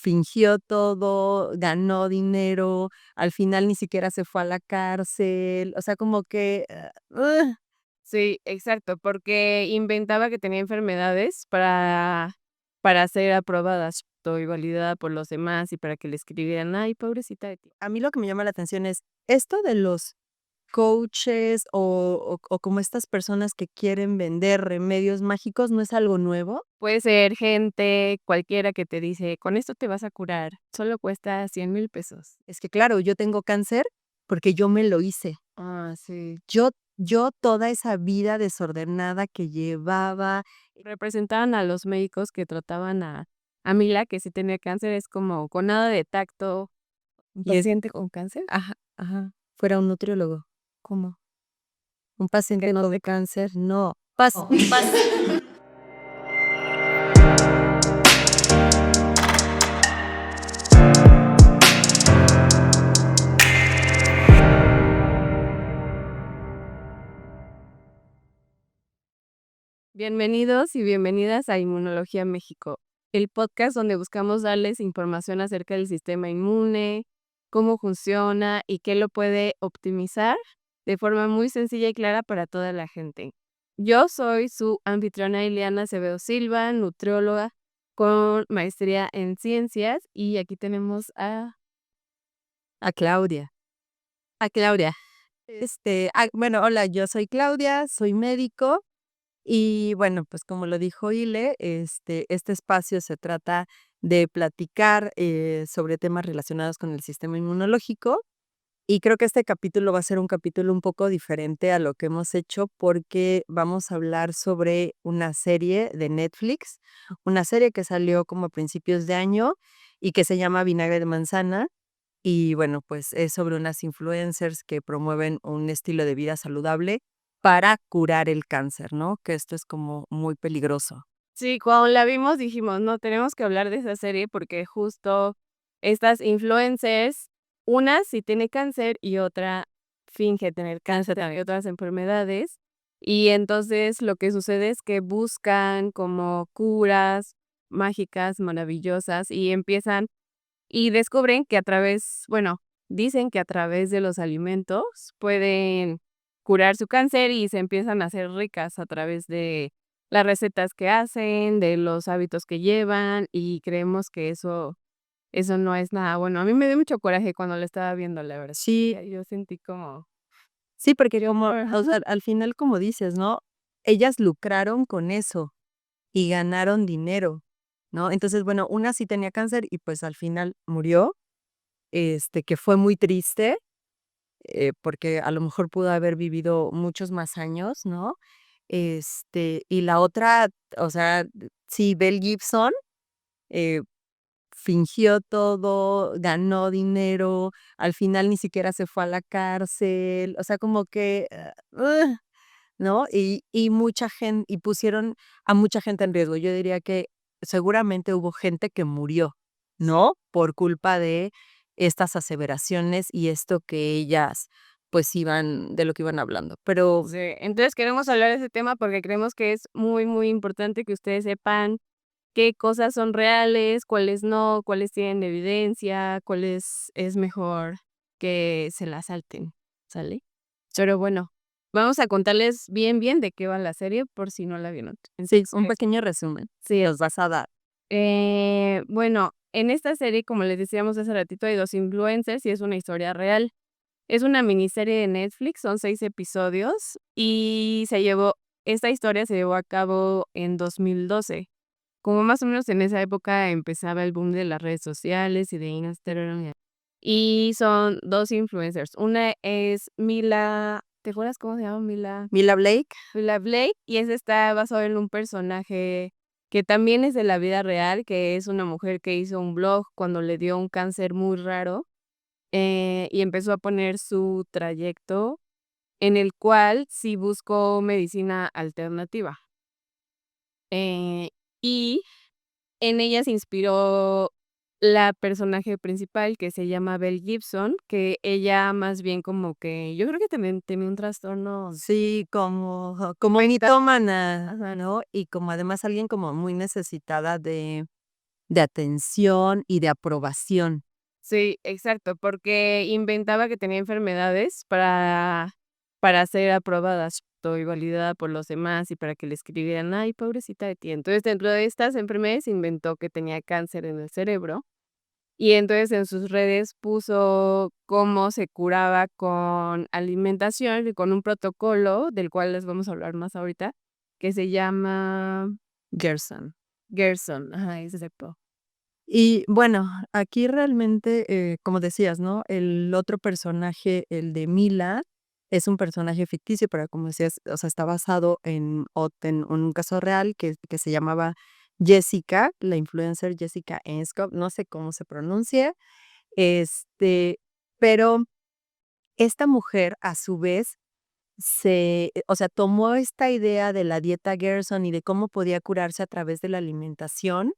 fingió todo, ganó dinero, al final ni siquiera se fue a la cárcel, o sea, como que, Sí, exacto, porque inventaba que tenía enfermedades para ser aprobadas y validada por los demás y para que le escribieran: "Ay, pobrecita de ti". a mí lo que me llama la atención es esto de los coaches o como estas personas que quieren vender remedios mágicos, ¿no es algo nuevo? Puede ser gente, cualquiera que te dice: "Con esto te vas a curar, solo cuesta 100,000 pesos". Es que claro, yo tengo cáncer porque yo me lo hice. Ah, sí. Yo toda esa vida desordenada que llevaba, Representaban a los médicos que trataban a Mila, que sí tenía cáncer, es como con nada de tacto. ¿Un y es paciente con cáncer? ajá, ajá, fuera un nutriólogo. ¿Cómo? Un Que paciente no no te de cáncer, no. Pas Bienvenidos y bienvenidas a Inmunología México, el podcast donde buscamos darles información acerca del sistema inmune, cómo funciona y qué lo puede optimizar de forma muy sencilla y clara para toda la gente. Yo soy su anfitriona Ileana Acevedo Silva, nutrióloga con maestría en ciencias, y aquí tenemos a Claudia. a Claudia. Bueno, hola, yo soy Claudia, soy médico y bueno, pues como lo dijo Ile, este espacio se trata de platicar, sobre temas relacionados con el sistema inmunológico. Y creo que este capítulo va a ser un capítulo un poco diferente a lo que hemos hecho, porque vamos a hablar sobre una serie de Netflix, una serie que salió como a principios de año y que se llama Vinagre de manzana. Y bueno, pues es sobre unas influencers que promueven un estilo de vida saludable para curar el cáncer, ¿no? Que esto es como muy peligroso. Sí, cuando la vimos dijimos: "No, tenemos que hablar de esa serie", porque justo estas influencers, una sí tiene cáncer y otra finge tener cáncer y otras enfermedades. Y entonces lo que sucede es que buscan como curas mágicas, maravillosas, y empiezan y descubren que a través, bueno, dicen que a través de los alimentos pueden curar su cáncer y se empiezan a hacer ricas a través de las recetas que hacen, de los hábitos que llevan, y creemos que eso no es nada bueno. A mí me dio mucho coraje cuando lo estaba viendo, la verdad. Sí, Yo sentí como sí, porque como, o sea, al final, como dices, ¿no? Ellas lucraron con eso y ganaron dinero, ¿no? Entonces, bueno, una sí tenía cáncer y, pues, al final murió, que fue muy triste, porque a lo mejor pudo haber vivido muchos más años, ¿no? Y la otra, o sea, sí, Belle Gibson, eh, fingió todo, ganó dinero, al final ni siquiera se fue a la cárcel, o sea, como que, ¿no? Y mucha gente y pusieron a mucha gente en riesgo. Yo diría que seguramente hubo gente que murió, ¿no? Por culpa de estas aseveraciones y esto que ellas, pues, iban de lo que iban hablando. Pero sí, entonces queremos hablar de ese tema porque creemos que es muy, muy importante que ustedes sepan qué cosas son reales, cuáles no, cuáles tienen evidencia, cuáles es mejor que se la salten, ¿sale? Pero bueno, vamos a contarles bien, bien de qué va la serie por si no la vieron. sí, un Entonces, pequeño resumen sí, nos vas a dar. bueno, en esta serie, como les decíamos hace ratito, hay dos influencers y es una historia real. Es una miniserie de Netflix, son 6 episodios y esta historia se llevó a cabo en 2012. Como más o menos en esa época empezaba el boom de las redes sociales y de Instagram. Y son 2 influencers. Una es Mila, ¿te acuerdas cómo se llama? Mila Blake, Mila Blake, y ese está basado en un personaje que también es de la vida real, que es una mujer que hizo un blog cuando le dio un cáncer muy raro, y empezó a poner su trayecto en el cual sí buscó medicina alternativa. Eh, y En ella se inspiró la personaje principal, que se llama Belle Gibson, que ella más bien como que yo creo que también tenía un trastorno sí, como mental. mitómana, Ajá. ¿no? Y como además alguien como muy necesitada de de atención y de aprobación. Sí, exacto, porque inventaba que tenía enfermedades para ser aprobadas y validada por los demás y para que le escribieran: "Ay, pobrecita de ti". Entonces, dentro de estas enfermedades inventó que tenía cáncer en el cerebro y entonces en sus redes puso cómo se curaba con alimentación y con un protocolo del cual les vamos a hablar más ahorita, que se llama Gerson. Gerson. Ajá, exacto. Y bueno, aquí realmente, como decías, ¿no? El otro personaje, el de Mila, es un personaje ficticio, pero como decías, o sea, está basado en un caso real que se llamaba Jessica, la influencer Jessica Enskop, no sé cómo se pronuncia, este, pero esta mujer, a su vez, o sea, tomó esta idea de la dieta Gerson y de cómo podía curarse a través de la alimentación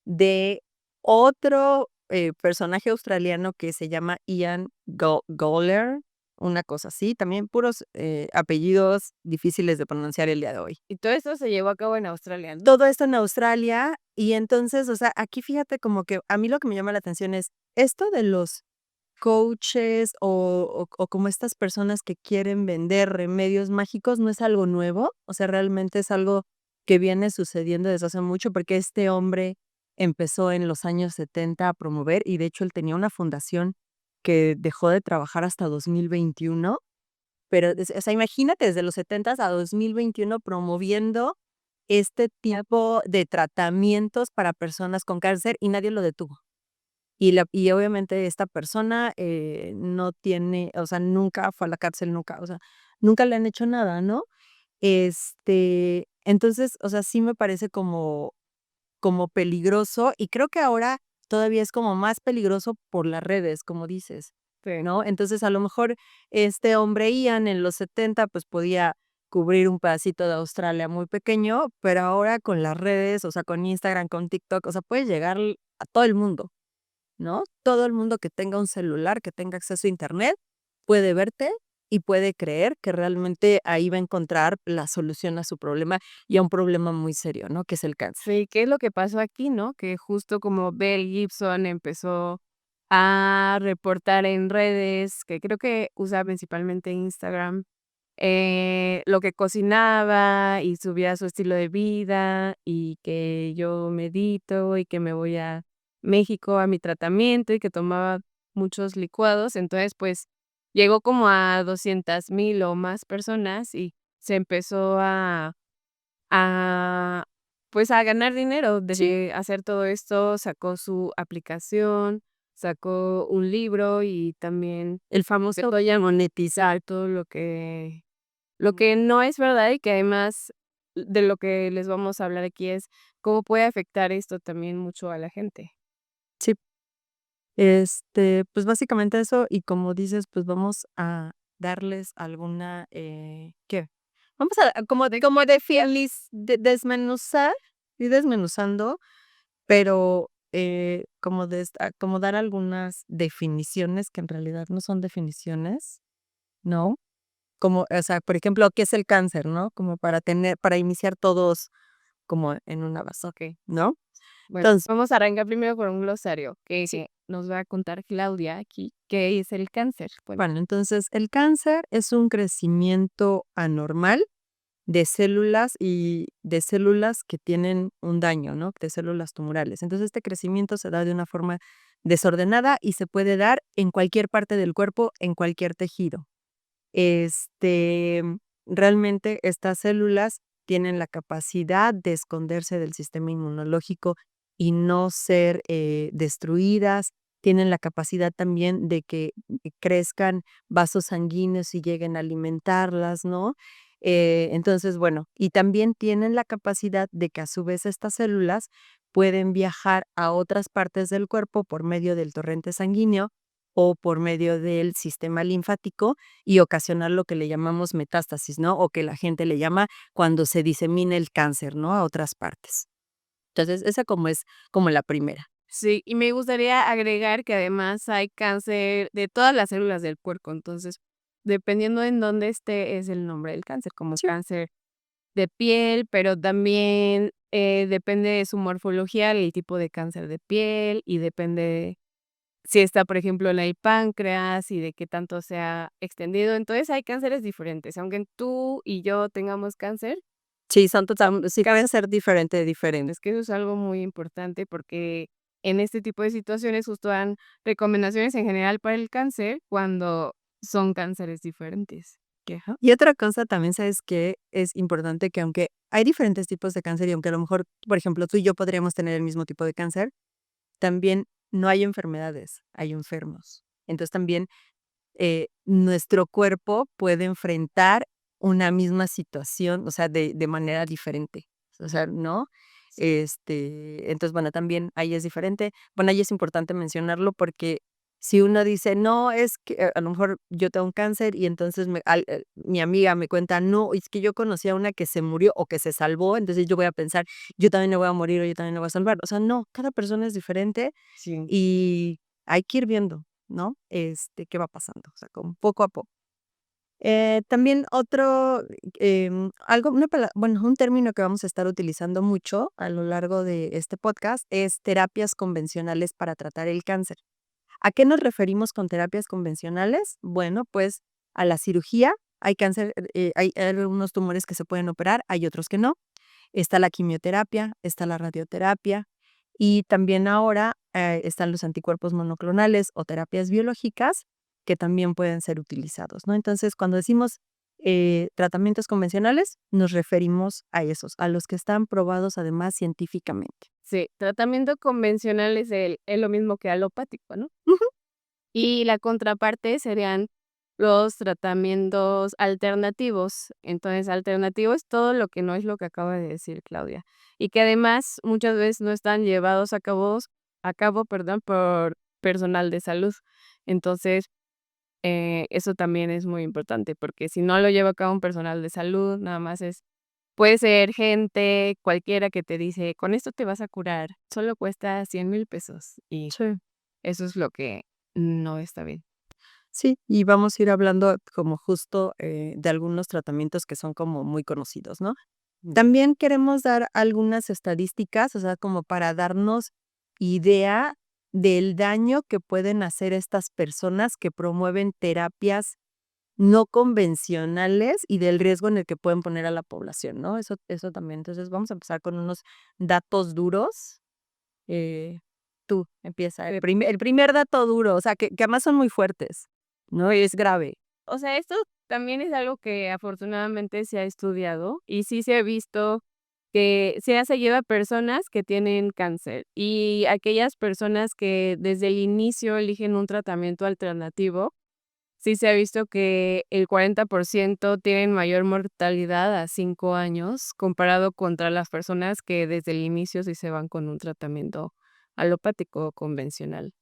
de otro, personaje australiano que se llama Ian Goller, una cosa así, también puros, apellidos difíciles de pronunciar el día de hoy. Y todo esto se llevó a cabo en Australia, ¿no? Todo esto en Australia, y entonces, o sea, aquí fíjate como que a mí lo que me llama la atención es esto de los coaches o como estas personas que quieren vender remedios mágicos no es algo nuevo, o sea, realmente es algo que viene sucediendo desde hace mucho, porque este hombre empezó en los años 70 a promover, y de hecho él tenía una fundación que dejó de trabajar hasta 2021, pero, o sea, imagínate desde los 70 a 2021 promoviendo este tipo de tratamientos para personas con cáncer y nadie lo detuvo. Y obviamente esta persona, no tiene, o sea, nunca fue a la cárcel, nunca, o sea, nunca le han hecho nada, ¿no? Entonces, o sea, sí me parece como peligroso, y creo que ahora todavía es como más peligroso por las redes, como dices, Sí. ¿no? Entonces, a lo mejor este hombre Ian en los 70 pues, podía cubrir un pedacito de Australia muy pequeño, pero ahora con las redes, o sea, con Instagram, con TikTok, o sea, puede llegar a todo el mundo. ¿No? Todo el mundo que tenga un celular, que tenga acceso a Internet, puede verte y puede creer que realmente ahí va a encontrar la solución a su problema y a un problema muy serio, ¿no? Que es el cáncer. Sí, ¿qué es lo que pasó aquí, no? Que justo como Bell Gibson empezó a reportar en redes, que creo que usaba principalmente Instagram, lo que cocinaba y subía su estilo de vida y que yo medito y que me voy a México a mi tratamiento y que tomaba muchos licuados. Entonces, pues llegó como a 200,000 o más personas y se empezó a, pues, a ganar dinero Sí. de hacer todo esto, sacó su aplicación, sacó un libro y también El famoso empezó ya a monetizar todo lo que no es verdad y que además de lo que les vamos a hablar aquí es cómo puede afectar esto también mucho a la gente. sí, pues, básicamente eso, y como dices, pues, vamos a darles alguna, ¿qué? Vamos a como de fialis de desmenuzar, ir desmenuzando. Pero, como dar algunas definiciones que en realidad no son definiciones, ¿no? Como, o sea, por ejemplo, ¿qué es el cáncer, no? Como para iniciar todos como en una base, Okey. ¿no? Bueno, Entonces, vamos a arrancar primero con un glosario que nos va a contar Claudia aquí, ¿qué es el cáncer? Bueno, bueno, entonces el cáncer es un crecimiento anormal de células que tienen un daño, ¿no? De células tumorales. Entonces, este crecimiento se da de una forma desordenada y se puede dar en cualquier parte del cuerpo, en cualquier tejido. Este, realmente estas células tienen la capacidad de esconderse del sistema inmunológico y no ser, destruidas. Tienen la capacidad también de que crezcan vasos sanguíneos y lleguen a alimentarlas, ¿no? Entonces, bueno, y también tienen la capacidad de que a su vez estas células pueden viajar a otras partes del cuerpo por medio del torrente sanguíneo o por medio del sistema linfático y ocasionar lo que le llamamos metástasis, ¿no? O que la gente le llama cuando se disemina el cáncer, ¿no? A otras partes. Entonces, esa como es como la primera. sí, y me gustaría agregar que además hay cáncer de todas las células del cuerpo, entonces, dependiendo en dónde esté, es el nombre del cáncer, como Sí. cáncer de piel, pero también, depende de su morfología, el tipo de cáncer de piel y depende si está, por ejemplo, en el páncreas y de qué tanto se ha extendido. Entonces, hay cánceres diferentes. Aunque tú y yo tengamos cáncer, Sí, sí pueden ser diferentes. es que eso es algo muy importante porque en este tipo de situaciones justo dan recomendaciones en general para el cáncer cuando son cánceres diferentes. Ajá. Y otra cosa también, ¿sabes qué? Es importante que aunque hay diferentes tipos de cáncer y aunque a lo mejor, por ejemplo, tú y yo podríamos tener el mismo tipo de cáncer, también no hay enfermedades, hay enfermos. Entonces también nuestro cuerpo puede enfrentar una misma situación, o sea, de manera diferente. O sea, ¿no? Entonces, bueno, también ahí es diferente. Bueno, ahí es importante mencionarlo porque si uno dice, no, es que a lo mejor yo tengo un cáncer y entonces mi amiga me cuenta, no, es que yo conocí a una que se murió o que se salvó, entonces yo voy a pensar, yo también me voy a morir o yo también me voy a salvar. O sea, no, cada persona es diferente Sí. y hay que ir viendo, ¿no? Qué va pasando, o sea, como poco a poco. También otro, bueno, un término que vamos a estar utilizando mucho a lo largo de este podcast es terapias convencionales para tratar el cáncer. ¿A qué nos referimos con terapias convencionales? Bueno, pues a la cirugía. Hay cáncer, hay algunos tumores que se pueden operar, hay otros que no. Está la quimioterapia, está la radioterapia y también ahora están los anticuerpos monoclonales o terapias biológicas que también pueden ser utilizados, ¿no? Entonces, cuando decimos tratamientos convencionales, nos referimos a esos, a los que están probados además científicamente. Sí, tratamiento convencional es lo mismo que alopático, ¿no? Ujú. Y la contraparte serían los tratamientos alternativos. Entonces, alternativo es todo lo que no es lo que acaba de decir Claudia, y que además muchas veces no están llevados a cabo, perdón, por personal de salud. Entonces, eso también es muy importante, porque si no lo lleva a cabo un personal de salud, nada más puede ser gente cualquiera que te dice: "Con esto te vas a curar, solo cuesta 100,000 pesos", y Sí. eso es lo que no está bien. Sí, y vamos a ir hablando como justo de algunos tratamientos que son como muy conocidos, ¿no? También queremos dar algunas estadísticas, o sea, como para darnos idea del daño que pueden hacer estas personas que promueven terapias no convencionales y del riesgo en el que pueden poner a la población, ¿no? Eso también. Entonces, vamos a empezar con unos datos duros. Tú empieza. El primer dato duro, o sea, que además son muy fuertes, ¿no? Y es grave. O sea, esto también es algo que afortunadamente se ha estudiado y sí se ha visto que se ha seguido a personas que tienen cáncer y aquellas personas que desde el inicio eligen un tratamiento alternativo, sí se ha visto que el 40% tienen mayor mortalidad a 5 años comparado contra las personas que desde el inicio sí se van con un tratamiento alopático o convencional.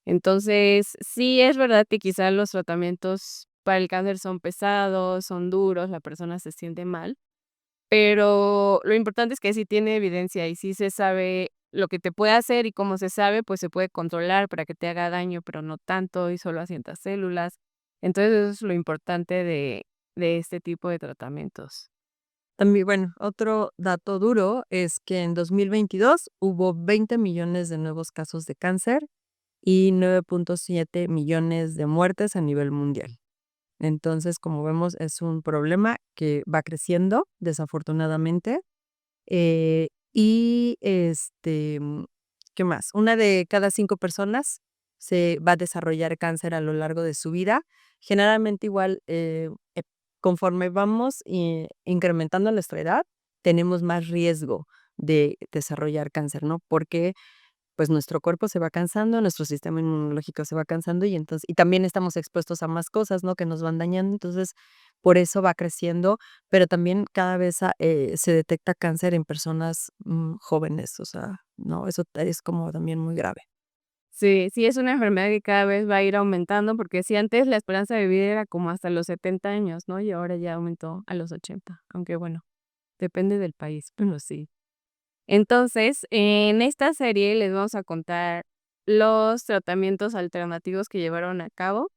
Entonces, sí es verdad que quizás los tratamientos para el cáncer son pesados, son duros, la persona se siente mal, pero lo importante es que sí tiene evidencia y sí se sabe lo que te puede hacer y como se sabe, pues se puede controlar para que te haga daño, pero no tanto y solo a ciertas células. Entonces, eso es lo importante de este tipo de tratamientos. También, bueno, otro dato duro es que en 2022 hubo 20 millones de nuevos casos de cáncer y 9.7 millones de muertes a nivel mundial. Entonces, como vemos, es un problema que va creciendo, desafortunadamente. ¿Qué más? Una de cada 5 personas se va a desarrollar cáncer a lo largo de su vida. Generalmente igual, conforme vamos incrementando nuestra edad, tenemos más riesgo de desarrollar cáncer, ¿no? Porque pues nuestro cuerpo se va cansando, nuestro sistema inmunológico se va cansando y también estamos expuestos a más cosas, ¿no? Que nos van dañando, entonces por eso va creciendo, pero también cada vez se detecta cáncer en personas jóvenes, o sea, no, eso es como también muy grave. Sí, sí es una enfermedad que cada vez va a ir aumentando, porque si antes la esperanza de vida era como hasta los 70 años, ¿no? Y ahora ya aumentó a los 80, aunque bueno, depende del país, pero sí. Entonces, en esta serie les vamos a contar los tratamientos alternativos que llevaron a cabo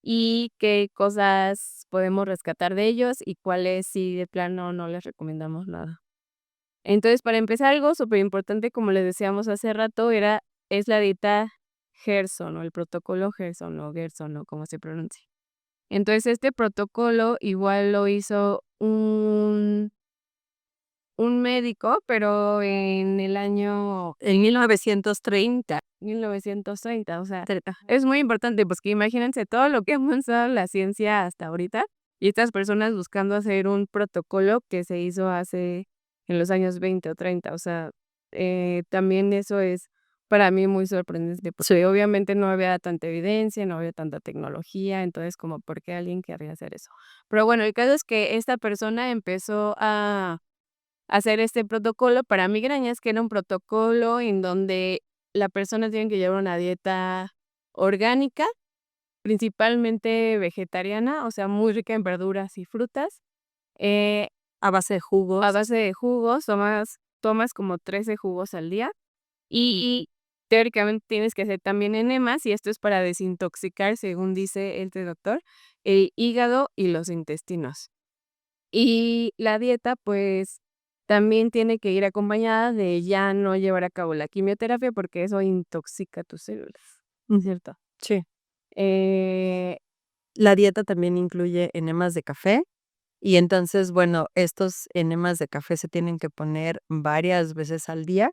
y qué cosas podemos rescatar de ellos y cuáles sí de plano no les recomendamos nada. Entonces, para empezar, algo superimportante, como les decíamos hace rato, es la dieta Gerson, o el protocolo Gerson, o Gerson, o como se pronuncie. Entonces, este protocolo igual lo hizo un médico, pero en el año En 1930. 1930, o sea, es muy importante, pues, que imagínense todo lo que ha avanzado la ciencia hasta ahorita, y estas personas buscando hacer un protocolo que se hizo hace en los años 20 o 30, o sea, también eso es para mí muy sorprendente, porque obviamente no había tanta evidencia, no había tanta tecnología, entonces, como, ¿por qué alguien querría hacer eso? Pero bueno, el caso es que esta persona empezó a hacer este protocolo para migrañas, que era un protocolo en donde la persona tiene que llevar una dieta orgánica, principalmente vegetariana, o sea, muy rica en verduras y frutas, eh, A base de jugos. a base de jugos, tomas como 13 jugos al día y teóricamente tienes que hacer también enemas, y esto es para desintoxicar, según dice este doctor, el hígado y los intestinos. Y la dieta, pues, también tiene que ir acompañada de ya no llevar a cabo la quimioterapia, porque eso intoxica tus células, ¿cierto? Sí. Eh, La dieta también incluye enemas de café y entonces, bueno, estos enemas de café se tienen que poner varias veces al día,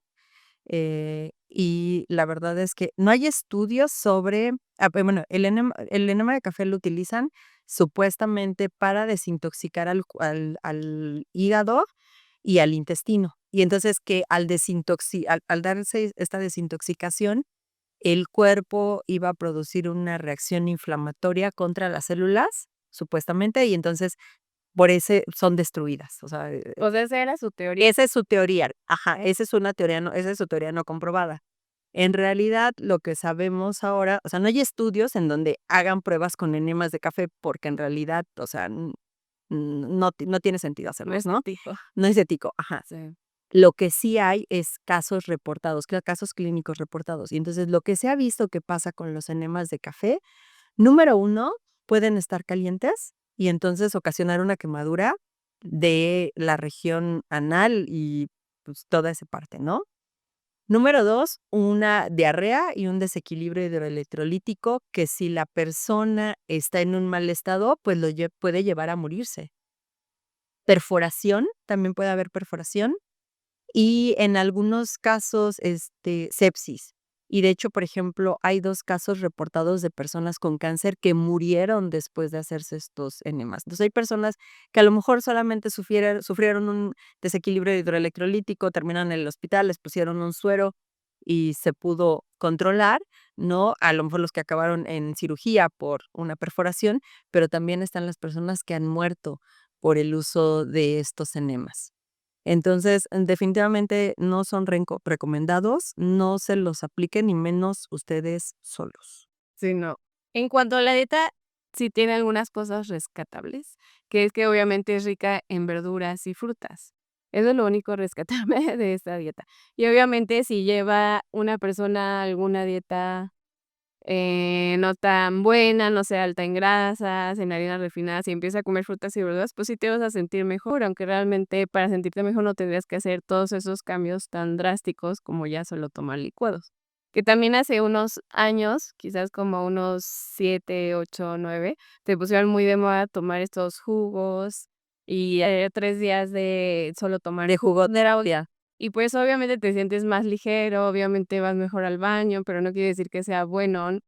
y la verdad es que no hay estudios sobre bueno, el enema de café lo utilizan supuestamente para desintoxicar al hígado y al intestino. Y entonces que al darse esta desintoxicación, el cuerpo iba a producir una reacción inflamatoria contra las células, supuestamente, y entonces por ese son destruidas. O sea, o sea, esa era su teoría. esa es su teoría. Ajá, esa es su teoría no comprobada. En realidad, lo que sabemos ahora, o sea, no hay estudios en donde hagan pruebas con enemas de café, porque en realidad, o sea, no tiene sentido No hacerlos, es ¿no? tipo. No es ético, ajá. Sí. Lo que sí hay es casos reportados, casos clínicos reportados. Y entonces, lo que se ha visto que pasa con los enemas de café, número uno, pueden estar calientes y entonces ocasionar una quemadura de la región anal y, pues, toda esa parte, ¿no? Número 2, una diarrea y un desequilibrio hidroelectrolítico que si la persona está en un mal estado, pues puede llevar a morirse. Perforación, también puede haber perforación. Y en algunos casos, sepsis. Y de hecho, por ejemplo, hay 2 casos reportados de personas con cáncer que murieron después de hacerse estos enemas. Entonces, hay personas que a lo mejor solamente sufrieron un desequilibrio hidroelectrolítico, terminaron en el hospital, les pusieron un suero y se pudo controlar, ¿no? A lo mejor los que acabaron en cirugía por una perforación, pero también están las personas que han muerto por el uso de estos enemas. Entonces, definitivamente no son recomendados, no se los apliquen, ni menos ustedes solos. Sí, no. En cuanto a la dieta, sí tiene algunas cosas rescatables, que es que obviamente es rica en verduras y frutas. Eso es lo único rescatable de esta dieta. Y obviamente si lleva una persona alguna dieta no tan buena, no sea alta en grasas, en harinas refinadas, y empieza a comer frutas y verduras, pues sí te vas a sentir mejor, aunque realmente para sentirte mejor no tendrías que hacer todos esos cambios tan drásticos como ya solo tomar licuados. Que también hace unos años, quizás como unos 7, 8, 9, se pusieron muy de moda tomar estos jugos y 3 días de solo tomar De jugo de Neraudia. Y pues obviamente te sientes más ligero, obviamente vas mejor al baño, pero no quiere decir que sea bueno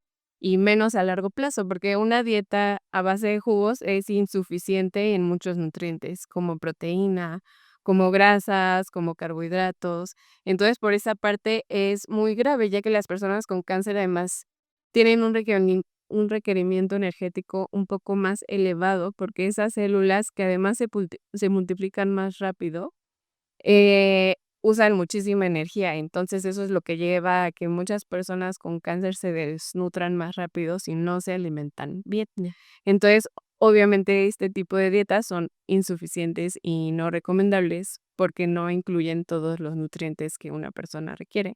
y menos a largo plazo, porque una dieta a base de jugos es insuficiente en muchos nutrientes, como proteína, como grasas, como carbohidratos. Entonces, por esa parte es muy grave, ya que las personas con cáncer además tienen un requerimiento energético un poco más elevado, porque esas células que además se multiplican más rápido, usan muchísima energía. Entonces, eso es lo que lleva a que muchas personas con cáncer se desnutran más rápido si no se alimentan bien. Ya. Entonces, obviamente, este tipo de dietas son insuficientes y no recomendables porque no incluyen todos los nutrientes que una persona requiere,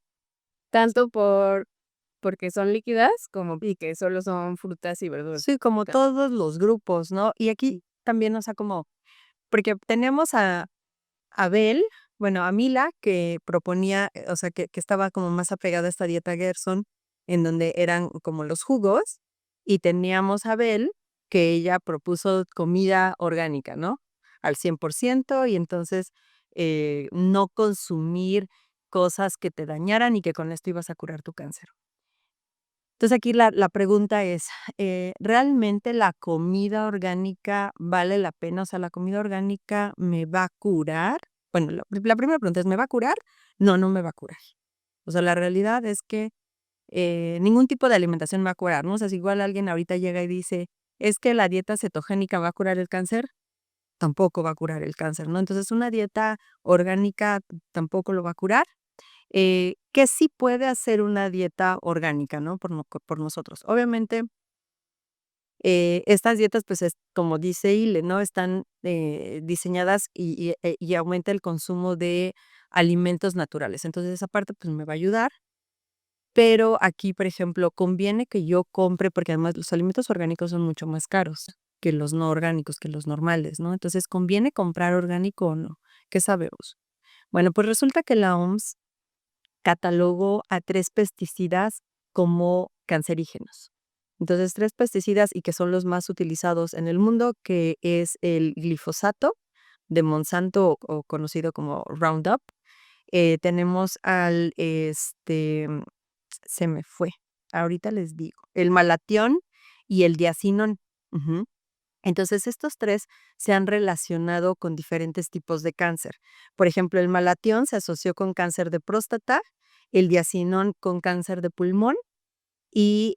tanto porque son líquidas como Y que solo son frutas y verduras. sí, como todos los grupos, ¿no? Y aquí también, o sea, como porque tenemos a Abel, Bueno, a Mila, que proponía, o sea, que estaba como más apegada a esta dieta Gerson, en donde eran como los jugos, y teníamos a Bel, que ella propuso comida orgánica, ¿no? Al 100%, y entonces, no consumir cosas que te dañaran y que con esto ibas a curar tu cáncer. Entonces, aquí la pregunta es, ¿realmente la comida orgánica vale la pena? O sea, ¿la comida orgánica me va a curar? Bueno, la primera pregunta es, ¿me va a curar? No, no me va a curar. O sea, la realidad es que, ningún tipo de alimentación me va a curar, ¿no? O sea, si igual alguien ahorita llega y dice: "Es que la dieta cetogénica va a curar el cáncer", tampoco va a curar el cáncer, ¿no? Entonces, una dieta orgánica tampoco lo va a curar. ¿Qué sí puede hacer una dieta orgánica, no? Por nosotros. Obviamente, estas dietas, pues, es como dice ILE, ¿no? Están, diseñadas y aumenta el consumo de alimentos naturales. Entonces, esa parte, pues, me va a ayudar, pero aquí, por ejemplo, conviene que yo compre, porque además los alimentos orgánicos son mucho más caros que los no orgánicos, que los normales, ¿no? Entonces, ¿conviene comprar orgánico o no? ¿Qué sabemos? Bueno, pues resulta que la OMS catalogó a 3 pesticidas como cancerígenos. Entonces, 3 pesticidas y que son los más utilizados en el mundo, que es el glifosato de Monsanto o conocido como Roundup. Tenemos al, se me fue, ahorita les digo, el malatión y el diacinón. Ujú. Entonces, estos 3 se han relacionado con diferentes tipos de cáncer. Por ejemplo, el malatión se asoció con cáncer de próstata, el diacinón con cáncer de pulmón y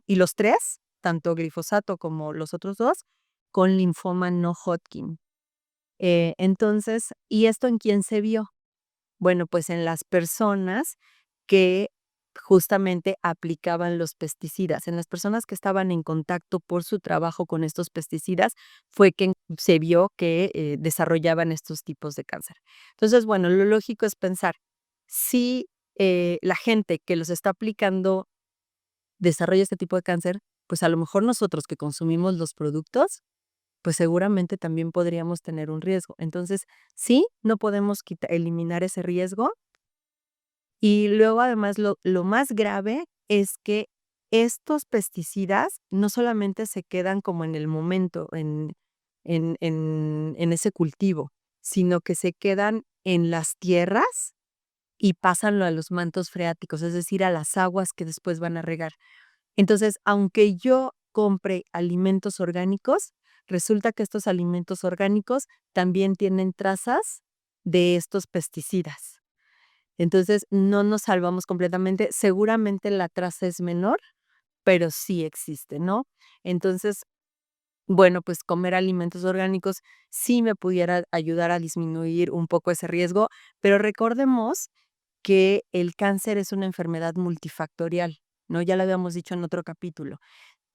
los 3, tanto glifosato como los otros 2, con linfoma no Hodgkin. Entonces, ¿y esto en quién se vio? Bueno, pues en las personas que justamente aplicaban los pesticidas, en las personas que estaban en contacto por su trabajo con estos pesticidas, fue que se vio que, desarrollaban estos tipos de cáncer. Entonces, bueno, lo lógico es pensar, si, la gente que los está aplicando desarrolla este tipo de cáncer, pues a lo mejor nosotros que consumimos los productos, pues seguramente también podríamos tener un riesgo. Entonces, sí, no podemos eliminar ese riesgo, y luego, además, lo más grave es que estos pesticidas no solamente se quedan como en el momento, en ese cultivo, sino que se quedan en las tierras y pásanlo a los mantos freáticos, es decir, a las aguas que después van a regar. Entonces, aunque yo compre alimentos orgánicos, resulta que estos alimentos orgánicos también tienen trazas de estos pesticidas. Entonces, no nos salvamos completamente. Seguramente la traza es menor, pero sí existe, ¿no? Entonces, bueno, pues comer alimentos orgánicos sí me pudiera ayudar a disminuir un poco ese riesgo, pero recordemos que el cáncer es una enfermedad multifactorial, ¿no? Ya lo habíamos dicho en otro capítulo.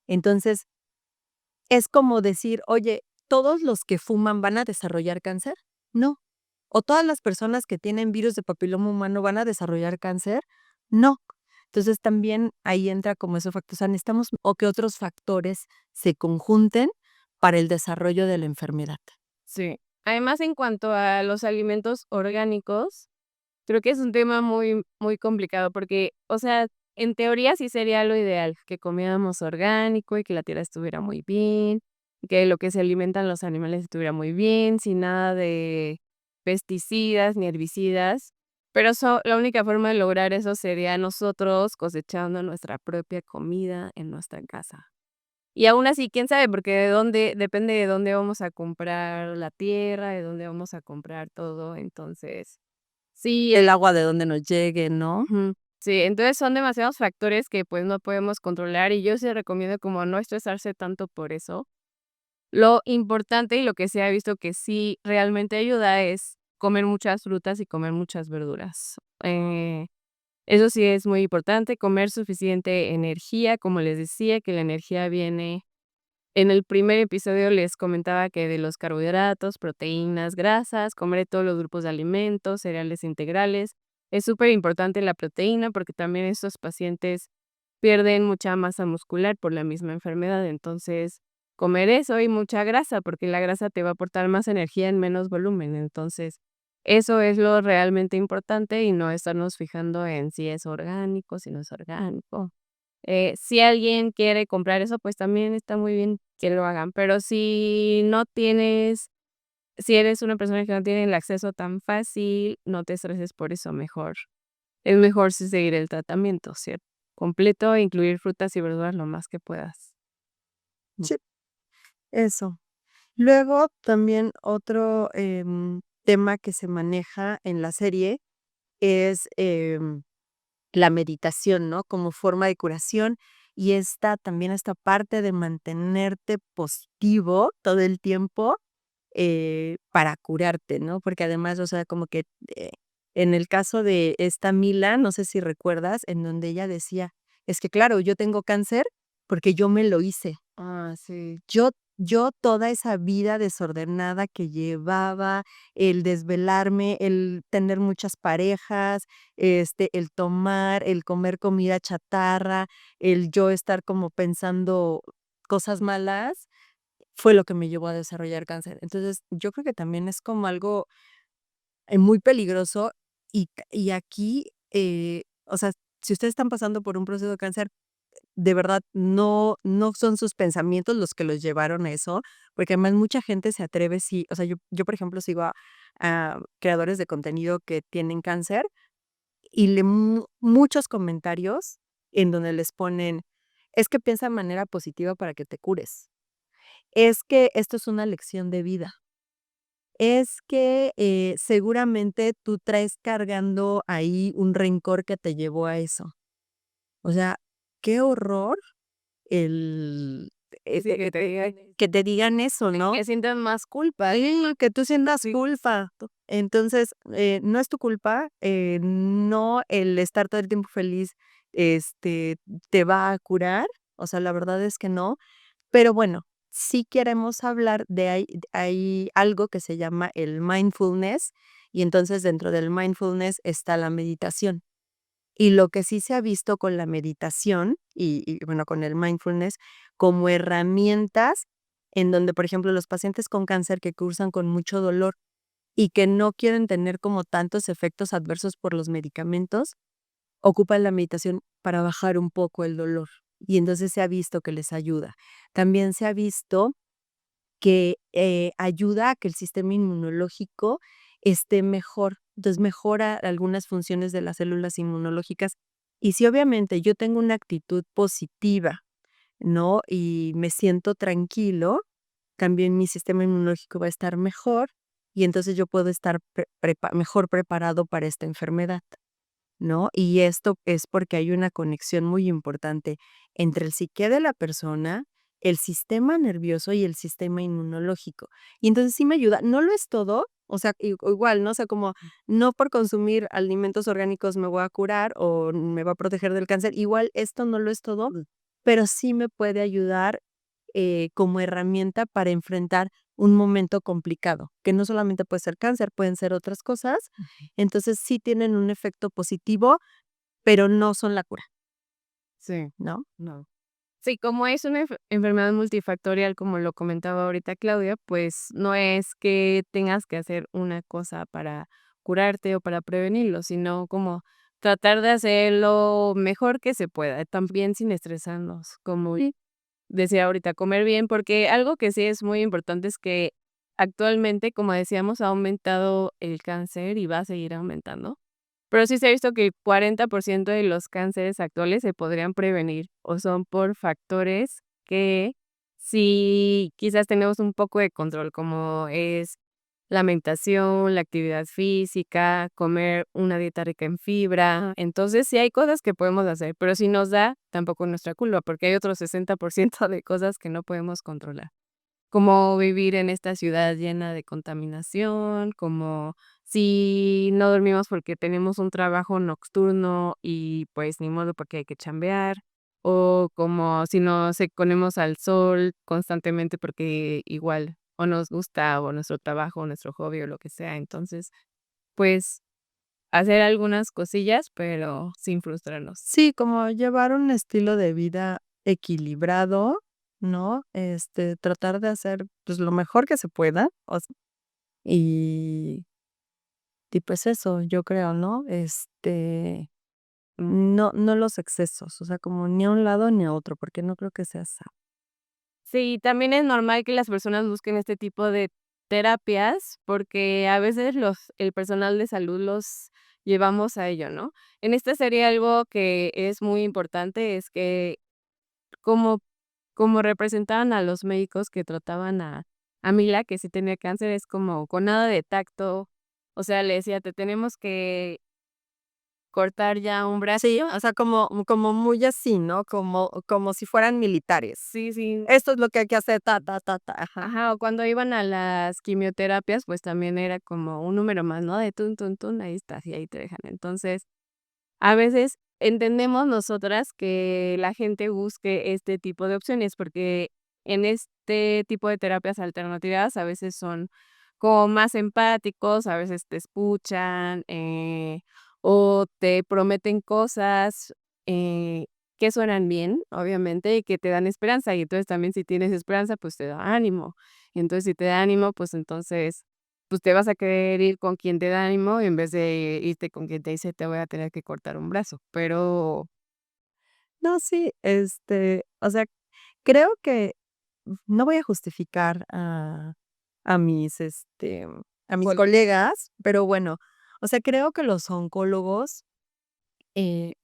Entonces, es como decir: "Oye, ¿todos los que fuman van a desarrollar cáncer?". No. ¿O todas las personas que tienen virus de papiloma humano van a desarrollar cáncer? No. Entonces, también ahí entra como ese factor, o sea, necesitamos o que otros factores se conjunten para el desarrollo de la enfermedad. Sí. Además, en cuanto a los alimentos orgánicos, creo que es un tema muy, muy complicado porque, o sea, en teoría sí sería lo ideal, que comiéramos orgánico y que la tierra estuviera muy bien, que lo que se alimentan los animales estuviera muy bien, sin nada de pesticidas ni herbicidas. Pero la única forma de lograr eso sería nosotros cosechando nuestra propia comida en nuestra casa. Y aún así, quién sabe, porque depende de dónde vamos a comprar la tierra, de dónde vamos a comprar todo. Entonces, sí. El agua de donde nos llegue, ¿no? Ujú. Sí, entonces son demasiados factores que, pues, no podemos controlar, y yo sí recomiendo como no estresarse tanto por eso. Lo importante y lo que se ha visto que sí realmente ayuda es comer muchas frutas y comer muchas verduras. Eso sí es muy importante, comer suficiente energía, como les decía, que la energía viene en el primer episodio les comentaba que de los carbohidratos, proteínas, grasas, comer todos los grupos de alimentos, cereales integrales. Es súper importante la proteína porque también estos pacientes pierden mucha masa muscular por la misma enfermedad. Entonces, comer eso y mucha grasa, porque la grasa te va a aportar más energía en menos volumen. Entonces, Eso es lo realmente importante y no estarnos fijando en si es orgánico, si no es orgánico. Si alguien quiere comprar eso, pues también está muy bien que lo hagan, pero si eres una persona que no tiene el acceso tan fácil, no te estreses por eso, es mejor sí seguir el tratamiento, ¿cierto? Completo e incluir frutas y verduras lo más que puedas. Sí, eso. Luego, también otro, tema que se maneja en la serie es, la meditación, ¿no? Como forma de curación, y esta parte de mantenerte positivo todo el tiempo, para curarte, ¿no? Porque además, o sea, como que, en el caso de esta Mila, no sé si recuerdas, en donde ella decía: "Es que claro, yo tengo cáncer porque yo me lo hice". Ah, sí. Yo toda esa vida desordenada que llevaba, el desvelarme, el tener muchas parejas, el tomar, el comer comida chatarra, el yo estar como pensando cosas malas, fue lo que me llevó a desarrollar cáncer. Entonces, yo creo que también es como algo, muy peligroso y aquí, o sea, si ustedes están pasando por un proceso de cáncer, de verdad, no son sus pensamientos los que los llevaron a eso, porque además mucha gente se atreve, sí, o sea, yo, por ejemplo, sigo a creadores de contenido que tienen cáncer y le muchos comentarios en donde les ponen: "Es que piensa de manera positiva para que te cures. Es que esto es una lección de vida. Es que, seguramente tú traes cargando ahí un rencor que te llevó a eso". O sea, qué horror el Sí, que te digan que te digan eso, ¿no? que sientan más culpa. Sí, que tú sientas Sí. culpa. Entonces, no es tu culpa, no el estar todo el tiempo feliz, este, te va a curar, o sea, la verdad es que no, pero bueno, sí queremos hablar de hay algo que se llama el mindfulness, y entonces dentro del mindfulness está la meditación. Y lo que sí se ha visto con la meditación y bueno, con el mindfulness, como herramientas en donde, por ejemplo, los pacientes con cáncer que cursan con mucho dolor y que no quieren tener como tantos efectos adversos por los medicamentos, ocupan la meditación para bajar un poco el dolor. Y entonces se ha visto que les ayuda. También se ha visto que, ayuda a que el sistema inmunológico esté mejor. Entonces, mejora algunas funciones de las células inmunológicas. Y si obviamente yo tengo una actitud positiva, ¿no? Y me siento tranquilo, también mi sistema inmunológico va a estar mejor y entonces yo puedo estar mejor preparado para esta enfermedad. ¿No? Y esto es porque hay una conexión muy importante entre el psique de la persona, el sistema nervioso y el sistema inmunológico. Y entonces sí me ayuda. No lo es todo, o sea, igual, ¿no? O sea, como no por consumir alimentos orgánicos me voy a curar o me va a proteger del cáncer. Igual esto no lo es todo, pero sí me puede ayudar como herramienta para enfrentar un momento complicado, que no solamente puede ser cáncer, pueden ser otras cosas. Entonces, sí tienen un efecto positivo, pero no son la cura, Sí, ¿no? no. Sí, como es una enfermedad multifactorial, como lo comentaba ahorita Claudia, pues no es que tengas que hacer una cosa para curarte o para prevenirlo, sino como tratar de hacer lo mejor que se pueda, también sin estresarnos, como decía ahorita, comer bien, porque algo que sí es muy importante es que actualmente, como decíamos, ha aumentado el cáncer y va a seguir aumentando. Pero sí se ha visto que el 40% de los cánceres actuales se podrían prevenir, o son por factores que sí quizás tenemos un poco de control, como es la alimentación, la actividad física, comer una dieta rica en fibra. Entonces, sí hay cosas que podemos hacer, pero si nos da, tampoco es nuestra culpa, porque hay otro 60% de cosas que no podemos controlar. Como vivir en esta ciudad llena de contaminación, como si no dormimos porque tenemos un trabajo nocturno y, pues, ni modo porque hay que chambear, o como si nos exponemos al sol constantemente porque igual o nos gusta, o nuestro trabajo, o nuestro hobby, o lo que sea. Entonces, pues, hacer algunas cosillas, pero sin frustrarnos. Sí, como llevar un estilo de vida equilibrado, ¿no? Tratar de hacer, pues, lo mejor que se pueda, y Y pues eso, yo creo, ¿no? No los excesos, o sea, como ni a un lado ni a otro, porque no creo que sea sano. Sí, también es normal que las personas busquen este tipo de terapias, porque a veces el personal de salud los llevamos a ello, ¿no? En esta serie algo que es muy importante es que como como representaban a los médicos que trataban a Mila, que sí tenía cáncer, es como con nada de tacto, o sea, le decía: "Te tenemos que cortar ya un brazo". Sí, o sea, como muy así, ¿no? Como si fueran militares. Sí, sí. Esto es lo que hay que hacer, ta, ta, ta, ta, ajá. Ajá, o cuando iban a las quimioterapias, pues también era como un número más, ¿no? De tun, tun, tun, ahí estás, y ahí te dejan. Entonces, a veces entendemos nosotras que la gente busque este tipo de opciones, porque en este tipo de terapias alternativas a veces son como más empáticos, a veces te escuchan, o te prometen cosas, eh, que suenan bien, obviamente, y que te dan esperanza. Y entonces también si tienes esperanza, pues te da ánimo. Y entonces si te da ánimo, pues entonces pues te vas a querer ir con quien te da ánimo en vez de irte con quien te dice: "Te voy a tener que cortar un brazo". Pero No, sí, o sea, creo que no voy a justificar a mis, a mis col colegas, pero bueno, o sea, creo que los oncólogos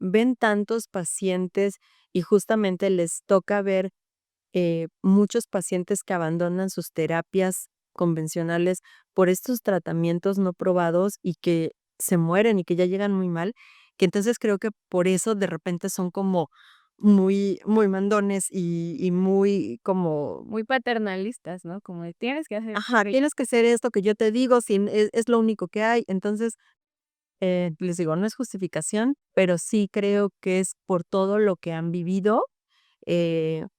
ven tantos pacientes y justamente les toca ver muchos pacientes que abandonan sus terapias convencionales por estos tratamientos no probados y que se mueren y que ya llegan muy mal, que entonces creo que por eso de repente son como muy mandones y muy como, muy paternalistas, ¿no? Como de: "Tienes que hacer ajá, esto". tienes que hacer esto que yo te digo, sin, es lo único que hay. Entonces, les digo, no es justificación, pero sí creo que es por todo lo que han vivido.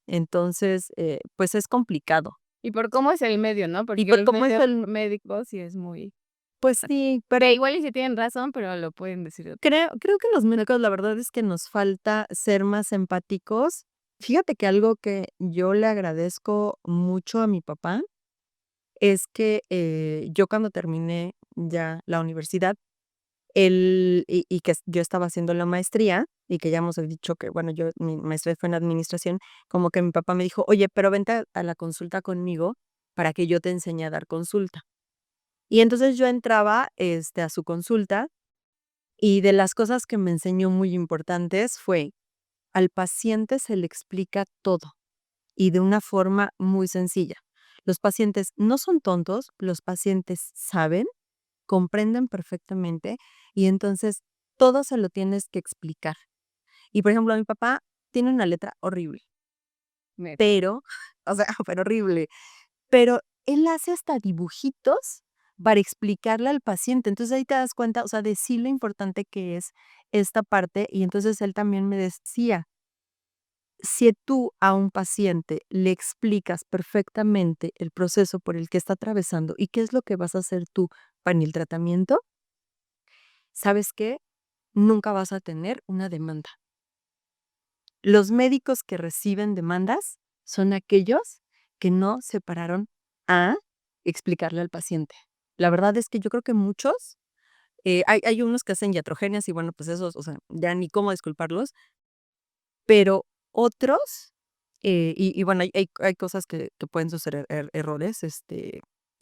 Entonces, pues es complicado. Y por cómo es el medio, ¿no? Y Porque por el cómo es medio el, médico sí es muy pues sí, pero que igual y sí tienen razón, pero lo pueden decir de creo que los médicos, la verdad es que nos falta ser más empáticos. Fíjate que algo que yo le agradezco mucho a mi papá es que, yo cuando terminé ya la universidad, él y que yo estaba haciendo la maestría, y que ya hemos dicho que, bueno, yo mi maestría fue en administración, como que mi papá me dijo: "Oye, pero vente a la consulta conmigo para que yo te enseñe a dar consulta". Y entonces yo entraba, a su consulta, y de las cosas que me enseñó muy importantes fue, al paciente se le explica todo, y de una forma muy sencilla. Los pacientes no son tontos, los pacientes saben, comprenden perfectamente, y entonces todo se lo tienes que explicar. Y, por ejemplo, mi papá tiene una letra horrible, neta. pero, o sea, pero horrible. Pero él hace hasta dibujitos para explicarle al paciente. Entonces, ahí te das cuenta, o sea, de sí lo importante que es esta parte. Y entonces él también me decía, si tú a un paciente le explicas perfectamente el proceso por el que está atravesando y qué es lo que vas a hacer tú para el tratamiento, ¿sabes qué? Nunca vas a tener una demanda. Los médicos que reciben demandas son aquellos que no se pararon a explicarle al paciente. La verdad es que yo creo que muchos, hay unos que hacen iatrogenias y bueno, pues esos, o sea, ya ni cómo disculparlos, pero otros, y bueno, hay cosas que pueden suceder errores,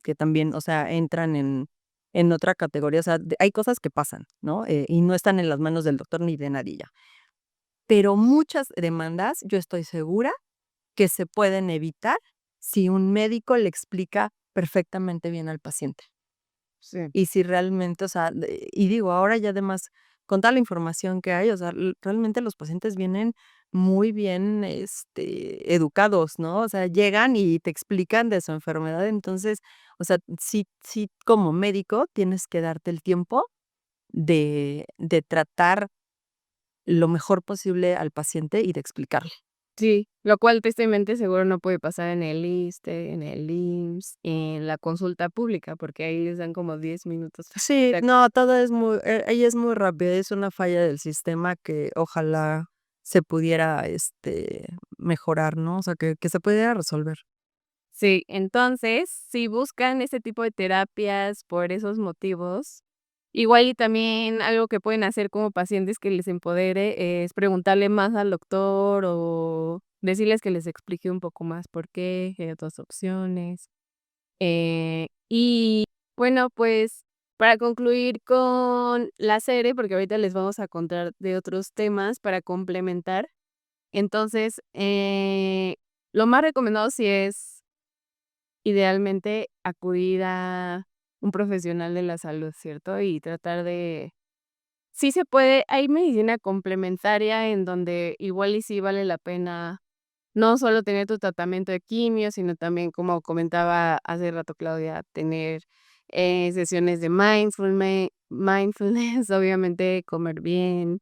que también, o sea, entran en otra categoría, o sea, hay cosas que pasan, ¿no? Y no están en las manos del doctor ni de nadie ya. Pero muchas demandas, yo estoy segura que se pueden evitar si un médico le explica perfectamente bien al paciente. Sí. Y si realmente, o sea, y digo, ahora ya además, con toda la información que hay, o sea, realmente los pacientes vienen muy bien, educados, ¿no? O sea, llegan y te explican de su enfermedad. Entonces, o sea, sí, como médico tienes que darte el tiempo de tratar lo mejor posible al paciente y de explicarle. Sí, lo cual tristemente seguro no puede pasar en el ISSSTE, en el IMSS, en la consulta pública, porque ahí les dan como 10 minutos. Sí, no, todo es muy, ahí es muy rápido, es una falla del sistema que ojalá se pudiera, mejorar, ¿no? O sea, que se pudiera resolver. Sí, entonces, si buscan ese tipo de terapias por esos motivos, Igual y también algo que pueden hacer como pacientes que les empodere es preguntarle más al doctor o decirles que les explique un poco más por qué, que hay otras opciones. Y bueno, pues para concluir con la serie, porque ahorita les vamos a contar de otros temas para complementar. Entonces, lo más recomendado sí es idealmente acudir a un profesional de la salud, ¿cierto? Y tratar de sí se puede, hay medicina complementaria en donde igual y sí vale la pena no solo tener tu tratamiento de quimio, sino también, como comentaba hace rato Claudia, tener, sesiones de mindfulness, obviamente comer bien,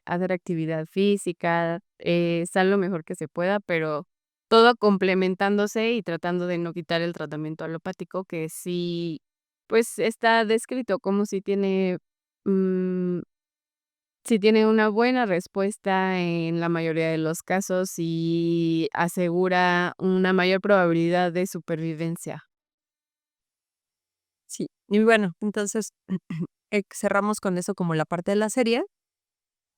hacer actividad física, estar lo mejor que se pueda, pero todo complementándose y tratando de no quitar el tratamiento alopático, que sí, pues, está descrito como mm, si tiene una buena respuesta en la mayoría de los casos y asegura una mayor probabilidad de supervivencia. Sí, y bueno, entonces, cerramos con eso como la parte de la serie,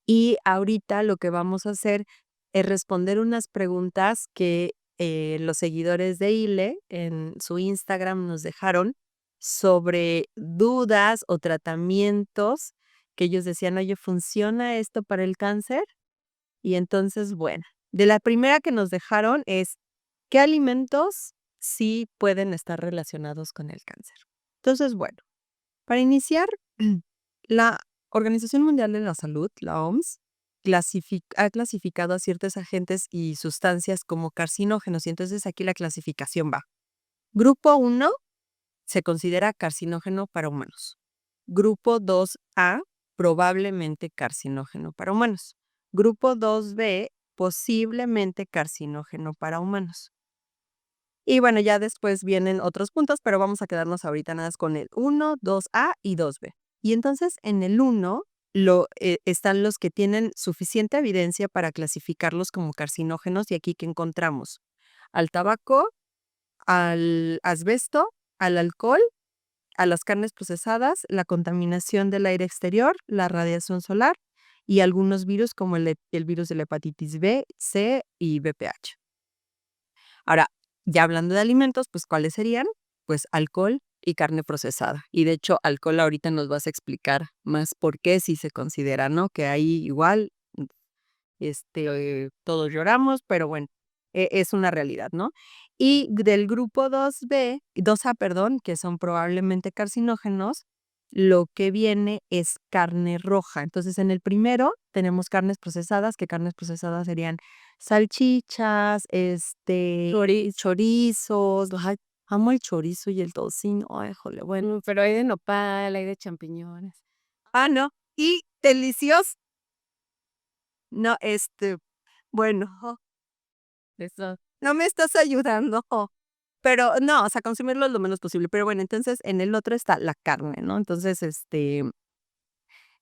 y ahorita lo que vamos a hacer es responder unas preguntas que, los seguidores de ILE en su Instagram nos dejaron sobre dudas o tratamientos que ellos decían: "Oye, ¿funciona esto para el cáncer?". Y entonces, bueno, de la primera que nos dejaron es, ¿qué alimentos sí pueden estar relacionados con el cáncer? Entonces, bueno, para iniciar, la Organización Mundial de la Salud, la OMS, ha clasificado a ciertos agentes y sustancias como carcinógenos, y entonces aquí la clasificación va. Grupo 1 se considera carcinógeno para humanos. Grupo 2A, probablemente carcinógeno para humanos. Grupo 2B, posiblemente carcinógeno para humanos. Y bueno, ya después vienen otros puntos, pero vamos a quedarnos ahorita nada más con el 1, 2A y 2B. Y entonces en el 1 están los que tienen suficiente evidencia para clasificarlos como carcinógenos, y aquí que encontramos al tabaco, al asbesto, al alcohol, a las carnes procesadas, la contaminación del aire exterior, la radiación solar y algunos virus como el virus de la hepatitis B, C y VPH. Ahora, ya hablando de alimentos, pues, ¿cuáles serían? Pues, alcohol y carne procesada. Y de hecho, alcohol ahorita nos vas a explicar más por qué sí se considera, ¿no? Que ahí igual, todos lloramos, pero bueno, es una realidad, ¿no? Y del grupo 2B 2A, perdón, que son probablemente carcinógenos, lo que viene es carne roja. Entonces, en el primero tenemos carnes procesadas, que carnes procesadas serían salchichas, chorizos, ay, amo el chorizo y el tocino, ay, jole, bueno. Pero hay de nopal, hay de champiñones. Ah, no, y delicioso. No, bueno. Eso. No me estás ayudando. Pero no, o sea, consumirlo lo menos posible. Pero bueno, entonces en el otro está la carne, ¿no? Entonces,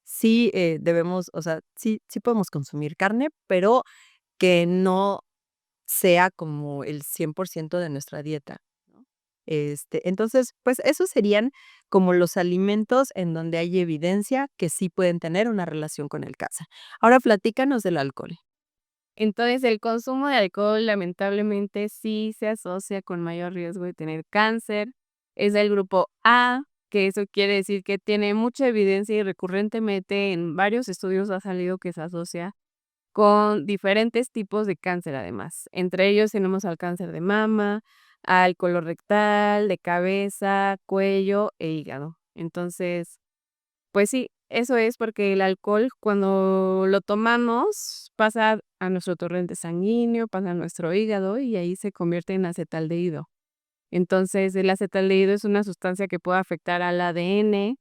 sí, debemos, o sea, sí podemos consumir carne, pero que no sea como el 100% de nuestra dieta, ¿no? Entonces, pues, esos serían como los alimentos en donde hay evidencia que sí pueden tener una relación con el cáncer. Ahora platícanos del alcohol. Entonces, el consumo de alcohol lamentablemente sí se asocia con mayor riesgo de tener cáncer. Es del grupo A, que eso quiere decir que tiene mucha evidencia y recurrentemente en varios estudios ha salido que se asocia con diferentes tipos de cáncer además. Entre ellos tenemos al cáncer de mama, al colorectal, de cabeza, cuello e hígado. Entonces, pues sí, eso es porque el alcohol cuando lo tomamos pasa a nuestro torrente sanguíneo, pasa a nuestro hígado y ahí se convierte en acetaldehído. Entonces, el acetaldehído es una sustancia que puede afectar al ADN,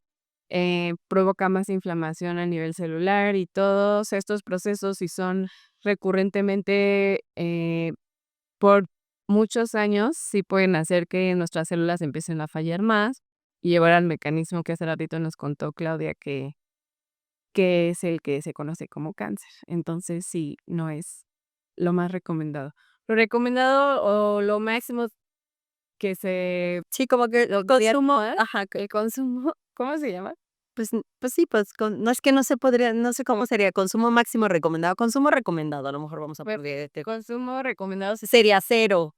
provoca más inflamación a nivel celular y todos estos procesos, si son recurrentemente, por muchos años, sí pueden hacer que nuestras células empiecen a fallar más y llevar al mecanismo que hace ratito nos contó Claudia que es el que se conoce como cáncer. Entonces, sí, no es lo más recomendado. Lo recomendado o lo máximo que se Sí, como que lo consumo, ajá, el consumo, ¿cómo se llama? Pues sí, pues no es que no se podría, no sé cómo sería, consumo recomendado, a lo mejor vamos a Pues, poder, consumo recomendado sería cero,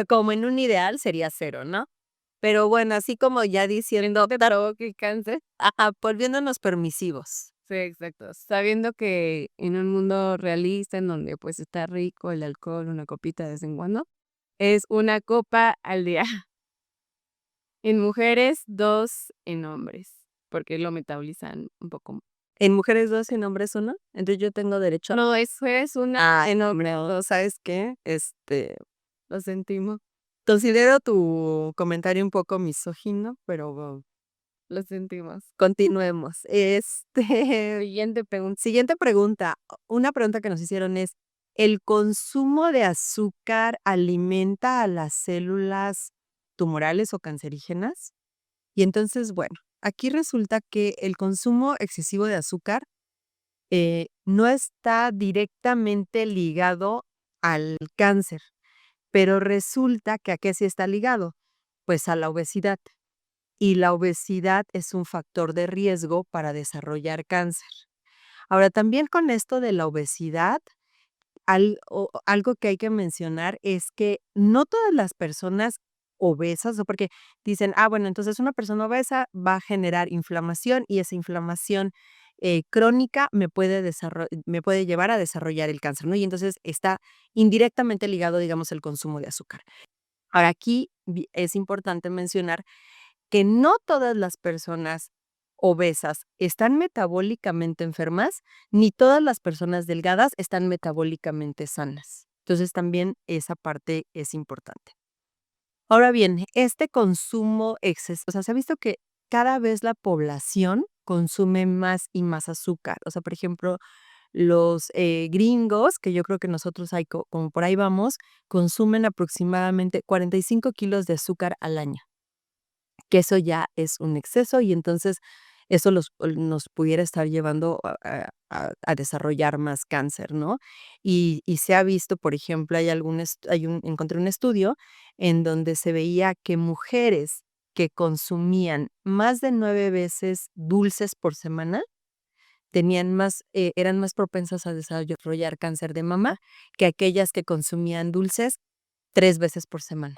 como en un ideal sería cero, ¿no? Pero bueno, así como ya diciendo, te provoque cáncer. ajá, volviéndonos permisivos. Sí, exacto. Sabiendo que en un mundo realista en donde pues está rico el alcohol, una copita de vez en cuando, es una copa al día. En mujeres, 2 en hombres, porque lo metabolizan un poco. En mujeres 2 y en hombres 1, entonces yo tengo derecho. No, eso es una en hombre, No, ¿sabes qué? lo sentimos, Considero tu comentario un poco misógino, pero lo sentimos. continuemos. Siguiente pregunta. Siguiente pregunta. Una pregunta que nos hicieron es, ¿el consumo de azúcar alimenta a las células tumorales o cancerígenas? Y entonces, bueno, aquí resulta que el consumo excesivo de azúcar no está directamente ligado al cáncer, pero resulta que ¿a qué sí está ligado? Pues a la obesidad. Y la obesidad es un factor de riesgo para desarrollar cáncer. Ahora, también con esto de la obesidad, algo que hay que mencionar es que no todas las personas obesas, o porque dicen, bueno, entonces una persona obesa va a generar inflamación y esa inflamación crónica me puede llevar a desarrollar el cáncer, ¿no? Y entonces está indirectamente ligado, digamos, el consumo de azúcar. Ahora, aquí es importante mencionar que no todas las personas obesas están metabólicamente enfermas, ni todas las personas delgadas están metabólicamente sanas. Entonces, también esa parte es importante. Ahora bien, este consumo excesivo, o sea, se ha visto que cada vez la población consume más y más azúcar. O sea, por ejemplo, los gringos, que yo creo que nosotros hay como por ahí vamos, consumen aproximadamente 45 kilos de azúcar al año, que eso ya es un exceso y entonces eso nos pudiera estar llevando a desarrollar más cáncer, ¿no? Y se ha visto, por ejemplo, encontré un estudio en donde se veía que mujeres que consumían más de 9 veces dulces por semana eran más propensas a desarrollar cáncer de mama que aquellas que consumían dulces 3 veces por semana.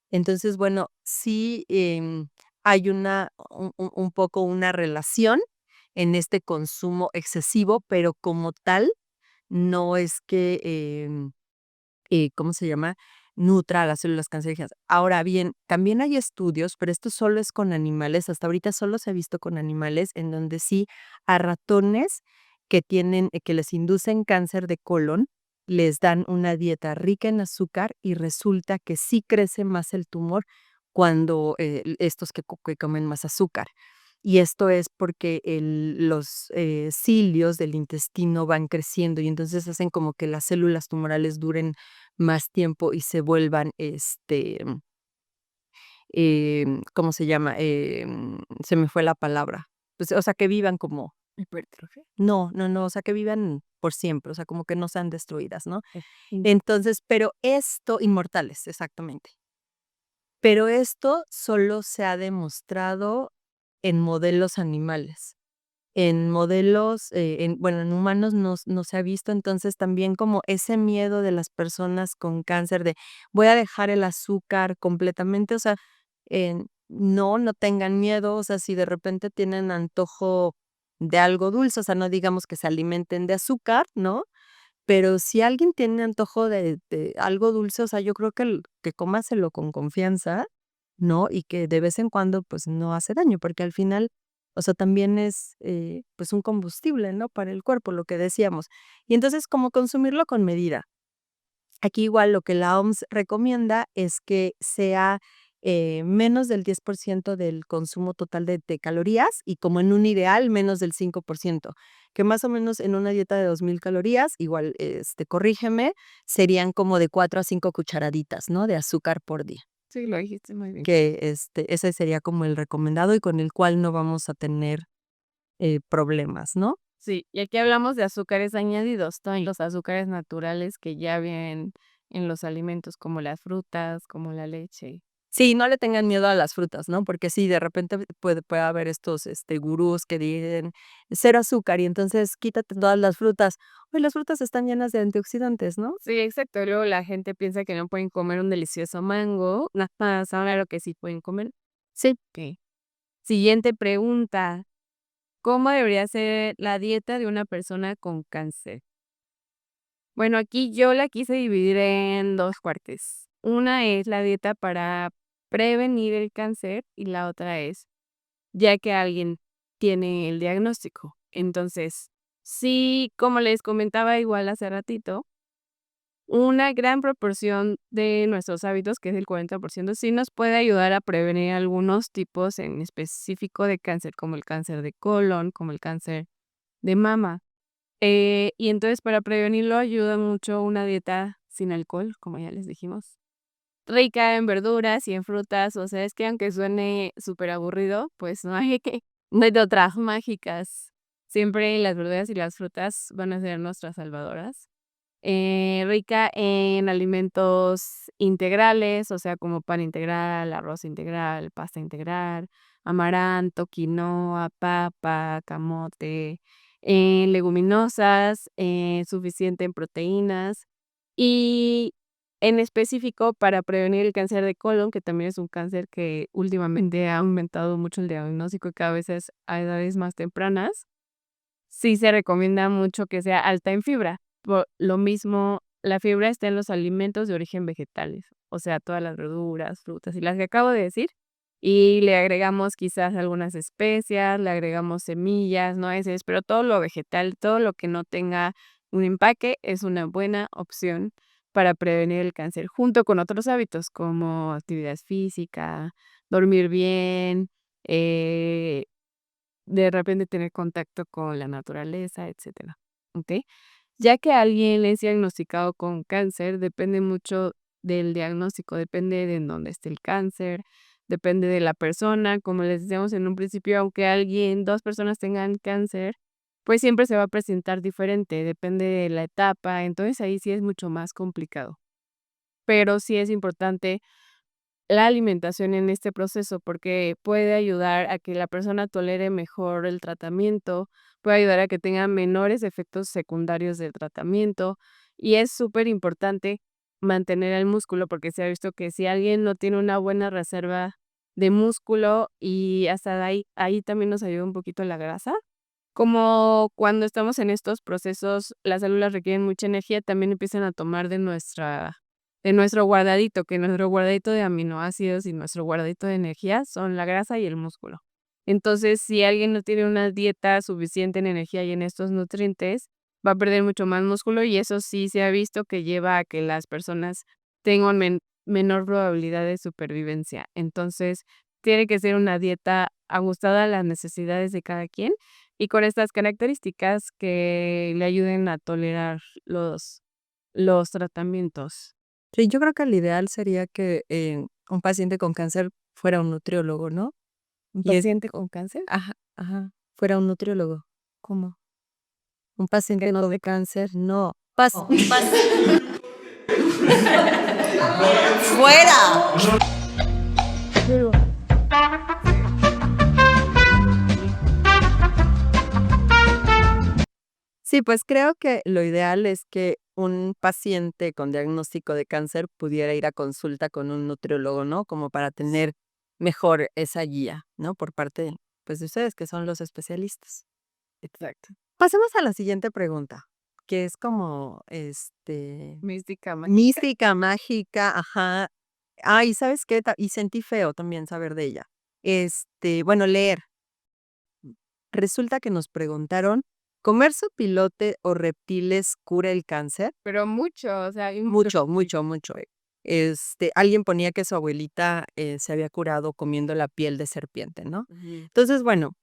Entonces, bueno, sí, hay un poco una relación en este consumo excesivo, pero como tal, no es que, ¿cómo se llama? Nutra a las células cancerígenas. Ahora bien, también hay estudios, pero esto solo es con animales, hasta ahorita solo se ha visto con animales, en donde sí a ratones que les inducen cáncer de colon, les dan una dieta rica en azúcar y resulta que sí crece más el tumor cuando estos que comen más azúcar. Y esto es porque los cilios del intestino van creciendo y entonces hacen como que las células tumorales duren más tiempo y se vuelvan, ¿cómo se llama? Se me fue la palabra. Pues, o sea, que vivan como Hipertrofia. no, no, no, o sea, que vivan por siempre, o sea, como que no sean destruidas, ¿no? Mm. Entonces, pero esto inmortales, exactamente. Pero esto solo se ha demostrado en modelos animales. En modelos, bueno, en humanos no se ha visto, entonces también como ese miedo de las personas con cáncer de voy a dejar el azúcar completamente, o sea, no tengan miedo, o sea, si de repente tienen antojo de algo dulce, o sea, no digamos que se alimenten de azúcar, ¿no? Pero si alguien tiene antojo de algo dulce, o sea, yo creo que cómaselo con confianza, ¿no? Y que de vez en cuando, pues, no hace daño, porque al final, o sea, también es, pues, un combustible, ¿no? Para el cuerpo, lo que decíamos. Y entonces, como consumirlo con medida. Aquí igual lo que la OMS recomienda es que sea, menos del 10% del consumo total de calorías y como en un ideal, menos del 5%, que más o menos en una dieta de 2000 calorías, igual, corrígeme, serían como de 4 a 5 cucharaditas, ¿no? De azúcar por día, Sí, lo dijiste muy bien. que, ese sería como el recomendado y con el cual no vamos a tener, problemas, ¿no? Sí, y aquí hablamos de azúcares añadidos, todos los azúcares naturales que ya vienen en los alimentos, como las frutas, como la leche. Sí, no le tengan miedo a las frutas, ¿no? Porque sí, de repente puede haber estos, gurús que dicen: "Cero azúcar", y entonces quítate todas las frutas. Oye, las frutas están llenas de antioxidantes, ¿no? Sí, exacto. Luego la gente piensa que no pueden comer un delicioso mango, nada más, ahora lo que sí pueden comer. Sí. Okey. Siguiente pregunta, ¿cómo debería ser la dieta de una persona con cáncer? Bueno, aquí yo la quise dividir en 2 partes. Una es la dieta para prevenir el cáncer y la otra es ya que alguien tiene el diagnóstico. Entonces, sí, como les comentaba igual hace ratito, una gran proporción de nuestros hábitos, que es el 40%, sí nos puede ayudar a prevenir algunos tipos en específico de cáncer, como el cáncer de colon, como el cáncer de mama. Y entonces para prevenirlo ayuda mucho una dieta sin alcohol, como ya les dijimos, rica en verduras y en frutas. O sea, es que aunque suene súper aburrido, pues no hay no hay de otras mágicas. Siempre las verduras y las frutas van a ser nuestras salvadoras. Rica en alimentos integrales, o sea, como pan integral, arroz integral, pasta integral, amaranto, quinoa, papa, camote, leguminosas, suficiente en proteínas y en específico para prevenir el cáncer de colon, que también es un cáncer que últimamente ha aumentado mucho el diagnóstico y cada vez es a edades más tempranas. Sí se recomienda mucho que sea alta en fibra. Por lo mismo, la fibra está en los alimentos de origen vegetales, o sea, todas las verduras, frutas y las que acabo de decir, y le agregamos quizás algunas especias, le agregamos semillas, nueces, pero todo lo vegetal, todo lo que no tenga un empaque es una buena opción para prevenir el cáncer, junto con otros hábitos como actividad física, dormir bien, eh de repente tener contacto con la naturaleza, etcétera, ¿okey? Ya que alguien es diagnosticado con cáncer, depende mucho del diagnóstico, depende de en dónde esté el cáncer, depende de la persona, como les decíamos en un principio, aunque 2 personas tengan cáncer, pues siempre se va a presentar diferente, depende de la etapa, entonces ahí sí es mucho más complicado. Pero sí es importante la alimentación en este proceso, porque puede ayudar a que la persona tolere mejor el tratamiento, puede ayudar a que tenga menores efectos secundarios del tratamiento, y es súper importante mantener el músculo, porque se ha visto que si alguien no tiene una buena reserva de músculo y hasta de ahí también nos ayuda un poquito la grasa. Como cuando estamos en estos procesos, las células requieren mucha energía, también empiezan a tomar de nuestro guardadito, que nuestro guardadito de aminoácidos y nuestro guardadito de energía son la grasa y el músculo. Entonces, si alguien no tiene una dieta suficiente en energía y en estos nutrientes, va a perder mucho más músculo y eso sí se ha visto que lleva a que las personas tengan menor probabilidad de supervivencia. Entonces, tiene que ser una dieta ajustada a las necesidades de cada quien y con estas características que le ayuden a tolerar los tratamientos. Sí, yo creo que lo ideal sería que, un paciente con cáncer fuera un nutriólogo, ¿no? ¿Un Y es paciente con cáncer? ajá, ajá, fuera un nutriólogo. ¿Cómo? Un paciente no de cáncer, no. ¡Fuera! Pero sí, pues creo que lo ideal es que un paciente con diagnóstico de cáncer pudiera ir a consulta con un nutriólogo, ¿no? Como para tener mejor esa guía, ¿no? Por parte, pues, de ustedes, que son los especialistas. Exacto. Pasemos a la siguiente pregunta, que es como, Mística mágica. mística, mágica, ajá. Ay, ¿sabes qué? Y sentí feo también saber de ella. Bueno, leer. Resulta que nos preguntaron, ¿comer sopilote o reptiles cura el cáncer? Pero mucho, o sea, hay mucho Mucho, mucho, mucho. Alguien ponía que su abuelita, se había curado comiendo la piel de serpiente, ¿no? Ujú. Entonces, bueno,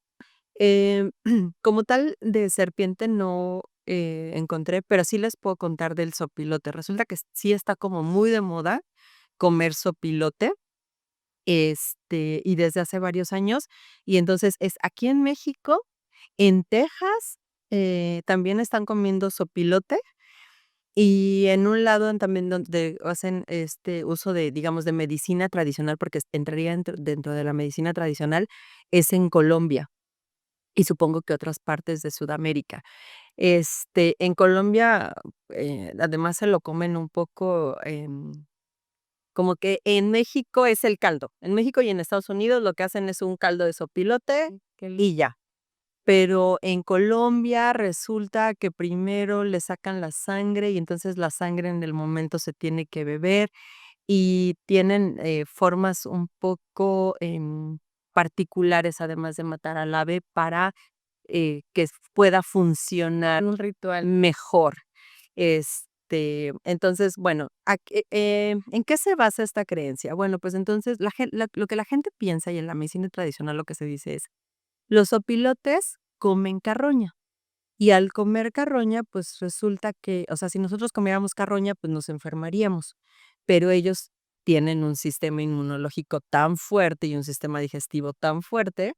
como tal de serpiente no, encontré, pero sí les puedo contar del sopilote. Resulta que sí está como muy de moda comer sopilote, y desde hace varios años. Y entonces es aquí en México, en Texas, también están comiendo sopilote Y en un lado también donde hacen uso de, digamos, de medicina tradicional, porque entraría dentro de la medicina tradicional, es en Colombia, y supongo que otras partes de Sudamérica. En Colombia, además se lo comen un poco, como que en México es el caldo. En México y en Estados Unidos lo que hacen es un caldo de sopilote Que y ya. Pero en Colombia resulta que primero le sacan la sangre y entonces la sangre en el momento se tiene que beber y tienen, formas un poco, particulares, además de matar al ave, para, que pueda funcionar un ritual. mejor. Entonces, bueno, ¿en qué se basa esta creencia? Bueno, pues entonces lo que la gente piensa y en la medicina tradicional lo que se dice es, los opilotes comen carroña. Y al comer carroña, pues resulta que, o sea, si nosotros comiéramos carroña, pues nos enfermaríamos, pero ellos tienen un sistema inmunológico tan fuerte y un sistema digestivo tan fuerte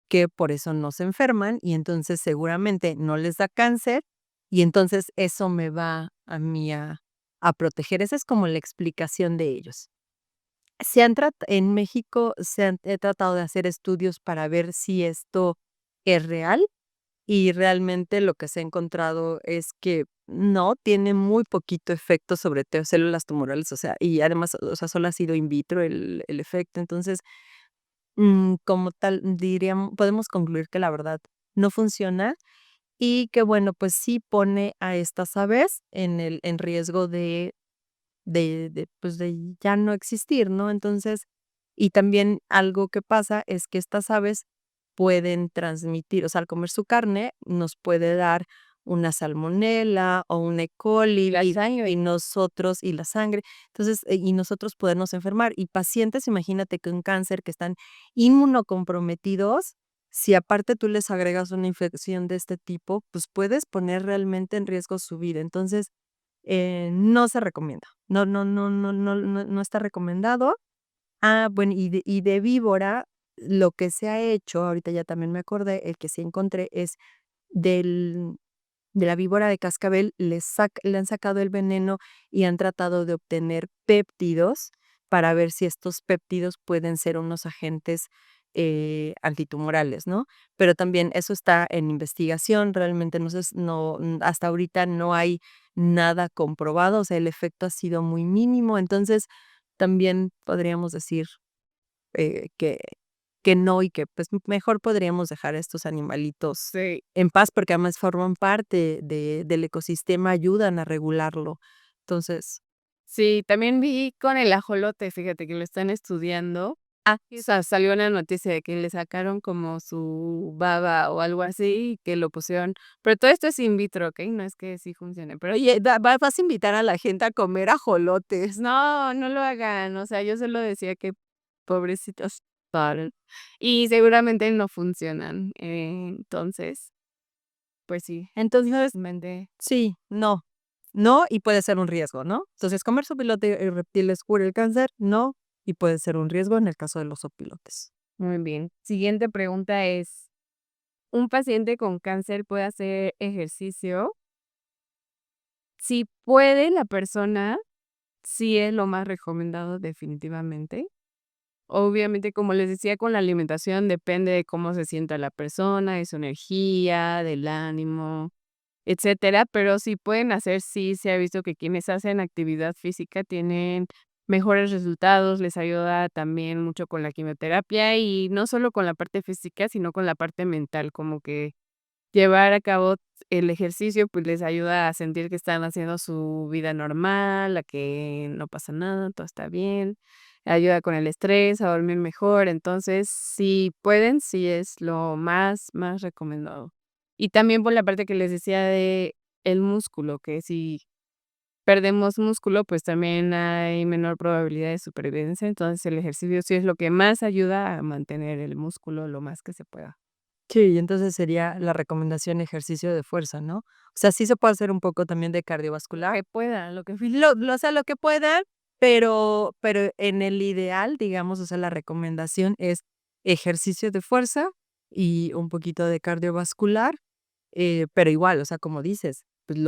que por eso no se enferman y entonces seguramente no les da cáncer y entonces eso me va a mí a proteger. Esa es como la explicación de ellos. En México he tratado de hacer estudios para ver si esto es real y realmente lo que se ha encontrado es que no, tiene muy poquito efecto sobre células tumorales, o sea, y además, o sea, solo ha sido in vitro el efecto. Entonces, como tal, diríamos podemos concluir que la verdad no funciona y que, bueno, pues sí pone a estas aves en riesgo pues, de ya no existir, ¿no? Entonces, y también algo que pasa es que estas aves pueden transmitir, o sea, al comer su carne nos puede dar una salmonela o un E. coli La sangre. y la sangre. Entonces, y nosotros podernos enfermar. Y pacientes, imagínate con cáncer que están inmunocomprometidos, si aparte tú les agregas una infección de este tipo, pues puedes poner realmente en riesgo su vida. Entonces, no se recomienda. No está recomendado. Ah, bueno, y de víbora, lo que se ha hecho, ahorita ya también me acordé, el que sí encontré es del de la víbora de cascabel, le han sacado el veneno y han tratado de obtener péptidos para ver si estos péptidos pueden ser unos agentes, antitumorales, ¿no? Pero también eso está en investigación, realmente hasta ahorita no hay nada comprobado, o sea, el efecto ha sido muy mínimo, entonces también podríamos decir, que no y que, pues, mejor podríamos dejar a estos animalitos Sí. en paz, porque además forman parte del ecosistema, ayudan a regularlo. Entonces, Sí, también vi con el ajolote, fíjate que lo están estudiando. O sea, salió una noticia de que le sacaron como su baba o algo así, y que lo pusieron pero todo esto es in vitro, ¿okey? No es que sí funcione, pero oye, vas a invitar a la gente a comer ajolotes. no, no lo hagan, o sea, yo solo decía que pobrecitos tal, y seguramente no funcionan, entonces, pues sí, Entonces, mente sí, no, y puede ser un riesgo, ¿no? Entonces, comer sopilote y reptiles cura el cáncer, no, y puede ser un riesgo en el caso de los opilotes. muy bien. Siguiente pregunta es, ¿un paciente con cáncer puede hacer ejercicio? Si puede la persona, sí es lo más recomendado definitivamente. Obviamente, como les decía, con la alimentación depende de cómo se sienta la persona, de su energía, del ánimo, etcétera, pero si pueden hacer, sí se ha visto que quienes hacen actividad física tienen mejores resultados, les ayuda también mucho con la quimioterapia y no solo con la parte física, sino con la parte mental, como que llevar a cabo el ejercicio, pues, les ayuda a sentir que están haciendo su vida normal, a que no pasa nada, todo está bien, ayuda con el estrés, a dormir mejor. Entonces, si pueden, sí es lo más recomendado. Y también por la parte que les decía de el músculo, que si perdemos músculo, pues, también hay menor probabilidad de supervivencia. Entonces, el ejercicio sí es lo que más ayuda a mantener el músculo lo más que se pueda. Sí, y entonces sería la recomendación ejercicio de fuerza, ¿no? O sea, sí se puede hacer un poco también de cardiovascular. Que puedan, lo que O sea, lo que puedan, pero en el ideal, digamos, o sea, la recomendación es ejercicio de fuerza y un poquito de cardiovascular, pero igual, o sea, como dices, pues,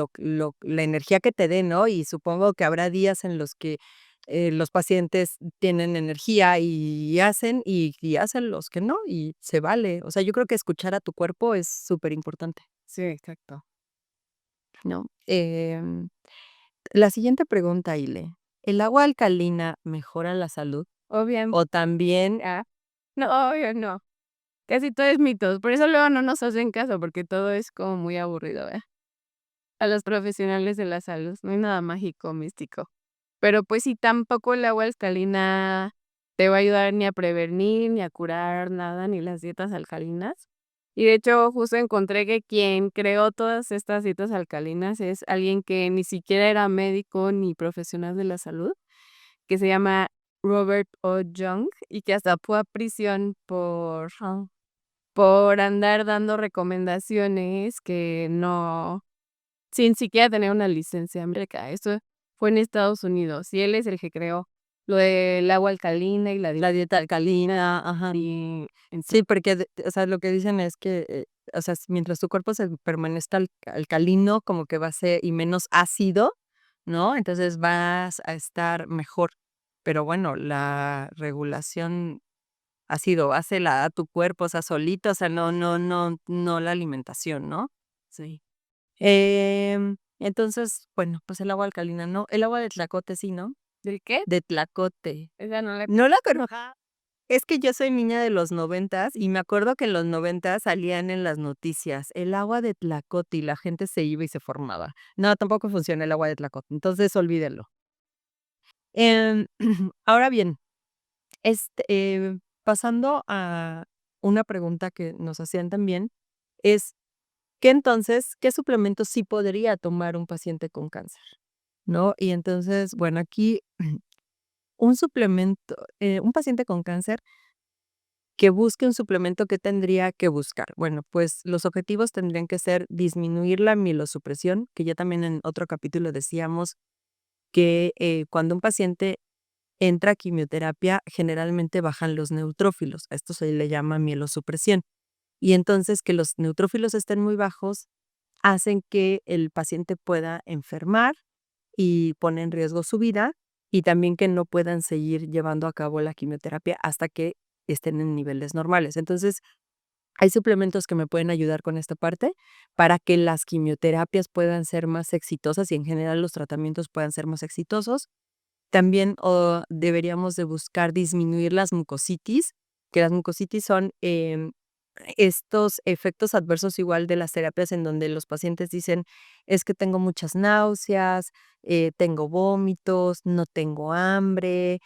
la energía que te dé, ¿no? Y supongo que habrá días en los que, los pacientes tienen energía y hacen los que no, y se vale. O sea, yo creo que escuchar a tu cuerpo es súper importante, Sí, exacto. ¿no? La siguiente pregunta, Ile, ¿el agua alcalina mejora la salud? Obviamente, O también no, obvio no. Casi todo es mitos, por eso luego no nos hacen caso, porque todo es como muy aburrido, ¿verdad? A los profesionales de la salud, no hay nada mágico, místico. Pero, pues sí, tampoco el agua alcalina te va a ayudar ni a prevenir, ni a curar nada, ni las dietas alcalinas. Y de hecho, justo encontré que quien creó todas estas dietas alcalinas es alguien que ni siquiera era médico ni profesional de la salud, que se llama Robert O. Young, y que hasta fue a prisión por andar dando recomendaciones que no sin siquiera tener una licencia médica. Eso fue en Estados Unidos, y él es el que creó lo del agua alcalina y la la dieta alcalina, ajá. y Sí, porque o sea, lo que dicen es que, o sea, mientras tu cuerpo se permanezca alcalino, como que va a ser y menos ácido, ¿no? Entonces vas a estar mejor. Pero bueno, la regulación ácido base la da tu cuerpo, o sea, solito, o sea, no la alimentación, ¿no? sí. Entonces, bueno, pues el agua alcalina no, el agua de tlacote sí, ¿no? ¿Del qué? De tlacote. Esa no la No la conozco. Es que yo soy niña de los 90 y me acuerdo que en los 90 salían en las noticias, el agua de tlacote y la gente se iba y se formaba. No, tampoco funciona el agua de tlacote, entonces olvídenlo. Em, ahora bien, pasando a una pregunta que nos hacían también, es que entonces, ¿qué suplementos sí podría tomar un paciente con cáncer? ¿No? Y entonces, bueno, aquí un suplemento, un paciente con cáncer que busque un suplemento, ¿qué tendría que buscar? Bueno, pues los objetivos tendrían que ser disminuir la mielosupresión, que ya también en otro capítulo decíamos que cuando un paciente entra a quimioterapia, generalmente bajan los neutrófilos. A esto se le llama mielosupresión. Y entonces que los neutrófilos estén muy bajos hacen que el paciente pueda enfermar y pone en riesgo su vida y también que no puedan seguir llevando a cabo la quimioterapia hasta que estén en niveles normales. Entonces, hay suplementos que me pueden ayudar con esta parte para que las quimioterapias puedan ser más exitosas y en general los tratamientos puedan ser más exitosos. También deberíamos de buscar disminuir las mucositis, que las mucositis son estos efectos adversos igual de las terapias en donde los pacientes dicen, es que tengo muchas náuseas, tengo vómitos, no tengo hambre,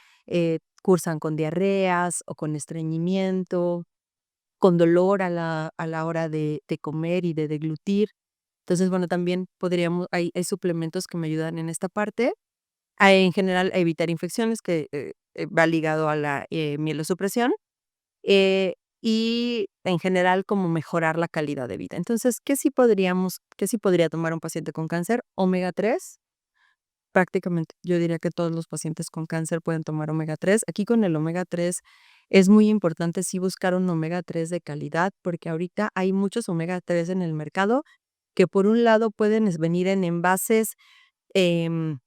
cursan con diarreas o con estreñimiento, con dolor a la hora de comer y de deglutir. Entonces, bueno, también hay suplementos que me ayudan en esta parte. En general, a evitar infecciones, que, va ligado a la, mielosupresión, eh, y en general, como mejorar la calidad de vida. Entonces, qué sí podría tomar un paciente con cáncer? Omega 3, prácticamente, yo diría que todos los pacientes con cáncer pueden tomar omega 3. Aquí con el omega 3 es muy importante sí buscar un omega 3 de calidad, porque ahorita hay muchos omega 3 en el mercado que, por un lado, pueden venir en envases, em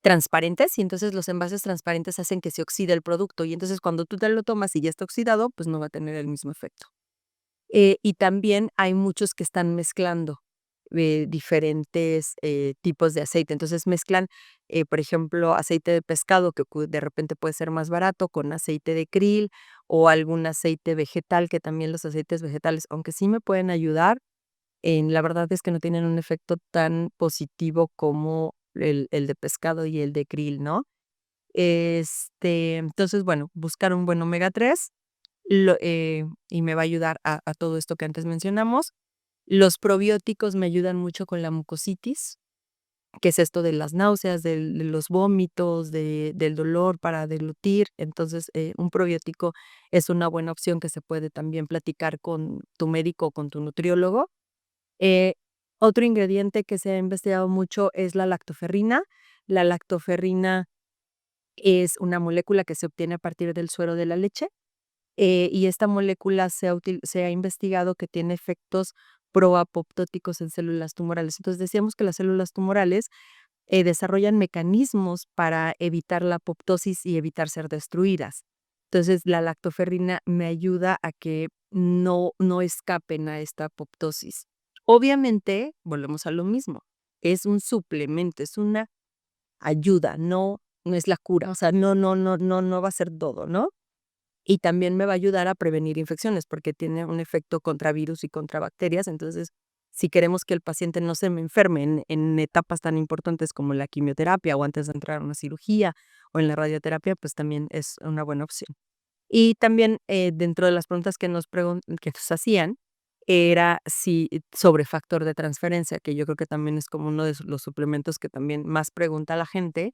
transparentes, y entonces los envases transparentes hacen que se oxide el producto, y entonces cuando tú te lo tomas y ya está oxidado, pues no va a tener el mismo efecto. Y también hay muchos que están mezclando, diferentes, tipos de aceite. Entonces mezclan, por ejemplo, aceite de pescado, que de repente puede ser más barato, con aceite de krill o algún aceite vegetal, que también los aceites vegetales, aunque sí me pueden ayudar, la verdad es que no tienen un efecto tan positivo como el de pescado y el de krill, ¿no? Entonces, bueno, buscar un buen omega 3 y me va a ayudar a todo esto que antes mencionamos. Los probióticos me ayudan mucho con la mucositis, que es esto de las náuseas, de los vómitos, del dolor para deglutir. Entonces, un probiótico es una buena opción que se puede también platicar con tu médico o con tu nutriólogo. Eh, Otro ingrediente que se ha investigado mucho es la lactoferrina. La lactoferrina es una molécula que se obtiene a partir del suero de la leche, y esta molécula se ha investigado que tiene efectos proapoptóticos en células tumorales. Entonces decíamos que las células tumorales desarrollan mecanismos para evitar la apoptosis y evitar ser destruidas. Entonces, la lactoferrina me ayuda a que no escapen a esta apoptosis. Obviamente, volvemos a lo mismo, es un suplemento, es una ayuda, no es la cura, o sea, no va a ser todo, ¿no? Y también me va a ayudar a prevenir infecciones, porque tiene un efecto contra virus y contra bacterias. Entonces, si queremos que el paciente no se me enferme en etapas tan importantes como la quimioterapia o antes de entrar a una cirugía o en la radioterapia, pues también es una buena opción. Y también, dentro de las preguntas que nos hacían, era si sobre factor de transferencia, que yo creo que también es como uno de los suplementos que también más pregunta la gente.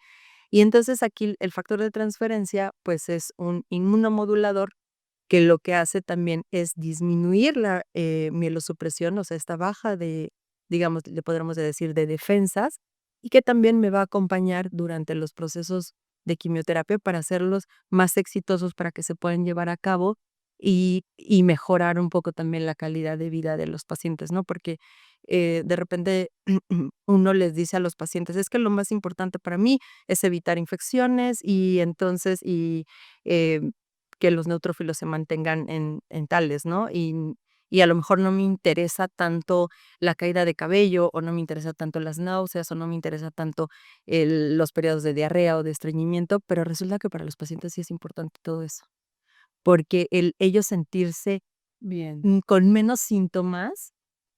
Y entonces aquí el factor de transferencia, pues, es un inmunomodulador que lo que hace también es disminuir la, mielosupresión, o sea, esta baja de, digamos, le podríamos decir, de defensas, y que también me va a acompañar durante los procesos de quimioterapia para hacerlos más exitosos, para que se puedan llevar a cabo y mejorar un poco también la calidad de vida de los pacientes, ¿no? Porque, de repente, uno les dice a los pacientes: "Es que lo más importante para mí es evitar infecciones y entonces que los neutrófilos se mantengan en tales, ¿no? Y a lo mejor no me interesa tanto la caída de cabello, o no me interesa tanto las náuseas, o no me interesa tanto los periodos de diarrea o de estreñimiento, pero resulta que para los pacientes sí es importante todo eso, porque ellos sentirse Bien. con menos síntomas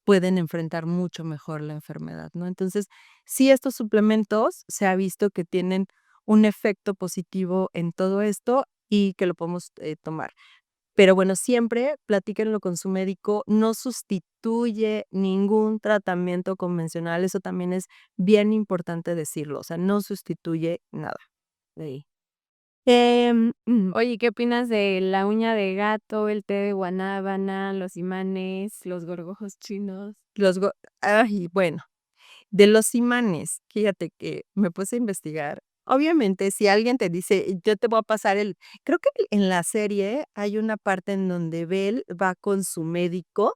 pueden enfrentar mucho mejor la enfermedad, ¿no? Entonces, sí, estos suplementos se ha visto que tienen un efecto positivo en todo esto y que lo podemos, tomar. Pero bueno, siempre platíquenlo con su médico, no sustituye ningún tratamiento convencional, eso también es bien importante decirlo, o sea, no sustituye nada de ahí. Oye, ¿qué opinas de la uña de gato, el té de guanábana, los imanes, los gorgojos chinos? Los go ay, bueno. De los imanes, fíjate que me puse a investigar. Obviamente, si alguien te dice: "Yo te voy a pasar el", creo que en la serie hay una parte en donde Belle va con su médico,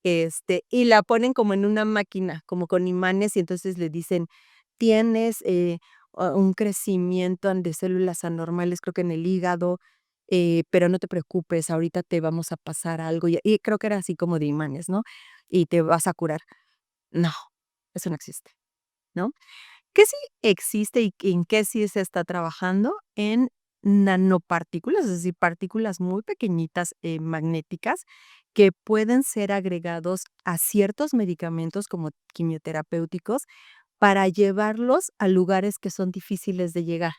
y la ponen como en una máquina, como con imanes, y entonces le dicen: "Tienes, un crecimiento de células anormales, creo que en el hígado, pero no te preocupes, ahorita te vamos a pasar algo", y creo que era así como de imanes, ¿no? "Y te vas a curar". No, eso no existe, ¿no? ¿Qué sí existe y en qué sí se está trabajando? En nanopartículas, es decir, partículas muy pequeñitas, magnéticas, que pueden ser agregados a ciertos medicamentos como quimioterapéuticos para llevarlos a lugares que son difíciles de llegar.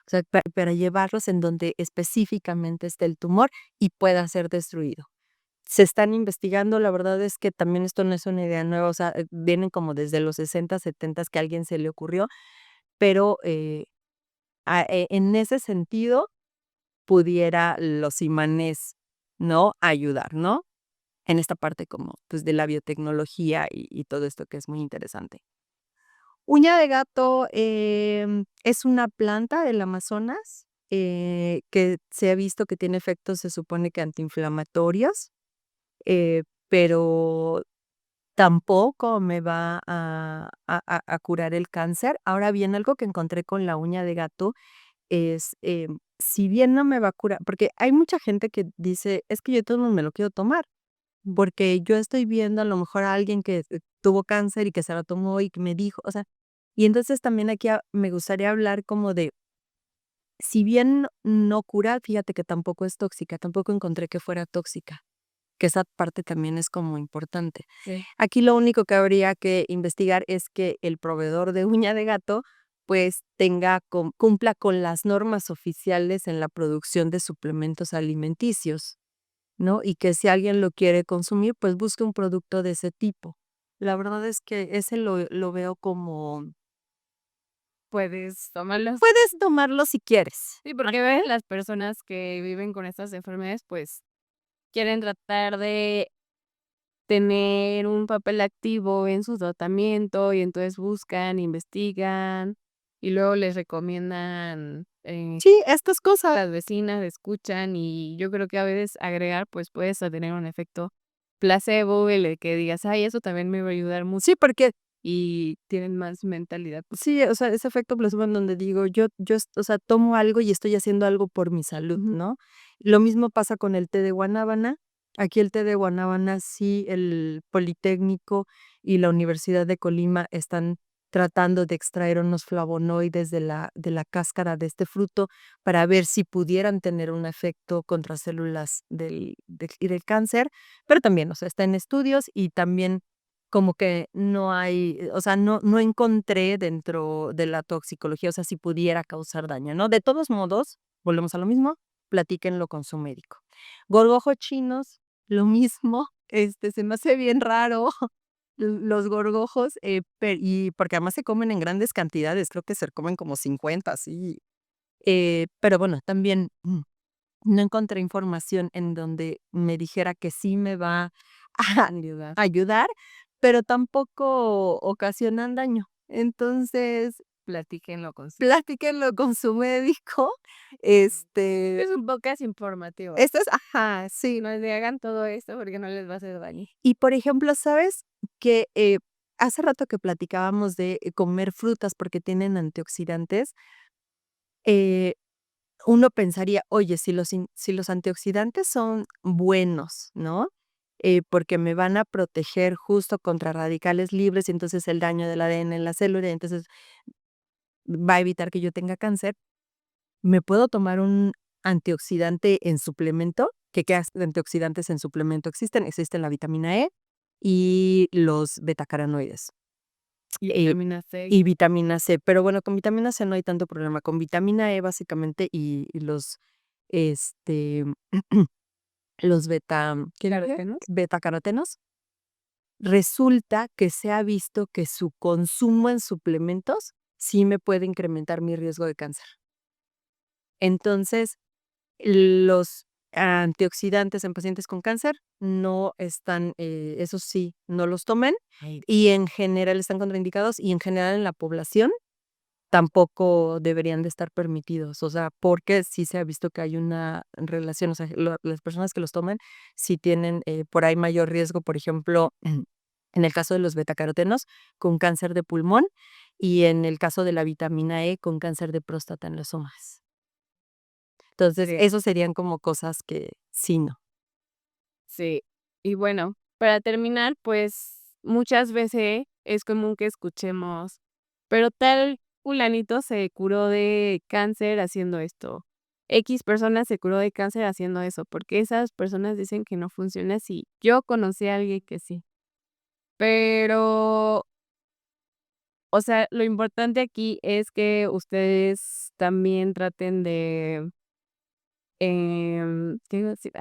O sea, para llevarlos en donde específicamente esté el tumor y pueda ser destruido. Se están investigando, la verdad es que también esto no es una idea nueva, o sea, vienen como desde los 60, 70 que a alguien se le ocurrió, pero, en ese sentido, pudiera los imanes, ¿no?, ayudar, ¿no? En esta parte como, pues, de la biotecnología y todo esto que es muy interesante. Uña de gato, es una planta del Amazonas, que se ha visto que tiene efectos, se supone que antiinflamatorios, pero tampoco me va a curar el cáncer. Ahora bien, algo que encontré con la uña de gato es, si bien no me va a curar, porque hay mucha gente que dice: "Es que yo de todos modos me lo quiero tomar", porque yo estoy viendo a lo mejor a alguien que, tuvo cáncer y que se lo tomó y que me dijo, o sea, y entonces también aquí me gustaría hablar como de, si bien no cura, fíjate que tampoco es tóxica, tampoco encontré que fuera tóxica, que esa parte también es como importante. Sí. Aquí lo único que habría que investigar es que el proveedor de uña de gato, pues, cumpla con las normas oficiales en la producción de suplementos alimenticios, ¿no? Y que si alguien lo quiere consumir, pues, busque un producto de ese tipo. La verdad es que ese lo veo como Puedes tomarlos. puedes tomarlo si quieres. Sí, porque ves las personas que viven con estas enfermedades, pues, quieren tratar de tener un papel activo en su tratamiento, y entonces buscan, investigan, y luego les recomiendan, Sí, estas cosas. las vecinas escuchan, y yo creo que a veces agregar, pues, puedes tener un efecto placebo, el de que digas: "Ay, eso también me va a ayudar mucho", Sí, porque y tienen más mentalidad. sí, o sea, ese efecto placebo en donde digo, o sea, tomo algo y estoy haciendo algo por mi salud, Ujú. ¿no? Lo mismo pasa con el té de guanábana. Aquí el té de guanábana, sí, el Politécnico y la Universidad de Colima están tratando de extraer unos flavonoides de la cáscara de este fruto para ver si pudieran tener un efecto contra células del cáncer, pero también, o sea, está en estudios y también como que no hay, o sea, no encontré dentro de la toxicología, o sea, si pudiera causar daño, ¿no? De todos modos, volvemos a lo mismo, platíquenlo con su médico. Gorgojos chinos, lo mismo, se me hace bien raro los gorgojos, y porque además se comen en grandes cantidades, creo que se comen como 50, sí, pero bueno, también, no encontré información en donde me dijera que sí me va a Ayudar. ayudar, pero tampoco ocasionan daño. Entonces, Platíquenlo con su platíquenlo con su médico. es un podcast informativo. Esto es ajá, sí. No le hagan todo esto porque no les va a hacer daño. Y, por ejemplo, ¿sabes? Que, hace rato que platicábamos de comer frutas porque tienen antioxidantes, eh uno pensaría, oye, si los antioxidantes son buenos, ¿no? Porque me van a proteger justo contra radicales libres y entonces el daño del ADN en la célula, y entonces va a evitar que yo tenga cáncer. ¿Me puedo tomar un antioxidante en suplemento? ¿Qué antioxidantes en suplemento existen? Existen la vitamina E y los betacarotenoides. Y Eh, vitamina C. y vitamina C, pero bueno, con vitamina C no hay tanto problema. Con vitamina E, básicamente, y los, este, los ¿qué dije? ¿Carotenos? Betacarotenos, resulta que se ha visto que su consumo en suplementos sí me puede incrementar mi riesgo de cáncer. Entonces, los antioxidantes en pacientes con cáncer no están, esos sí, no los tomen, Ay. y en general están contraindicados, y en general en la población tampoco deberían de estar permitidos, o sea, porque sí se ha visto que hay una relación, o sea, las personas que los toman sí tienen, por ahí mayor riesgo, por ejemplo, en el caso de los betacarotenos, con cáncer de pulmón, y en el caso de la vitamina E, con cáncer de próstata en los hombres. Entonces, Sí, esos serían como cosas que sí, no. sí. Y bueno, para terminar, pues, muchas veces es común que escuchemos: "Pero tal fulanito se curó de cáncer haciendo esto. X persona se curó de cáncer haciendo eso", porque esas personas dicen que no funciona así. Yo conocí a alguien que sí, pero, o sea, lo importante aquí es que ustedes también traten de, ¿qué iba a decir?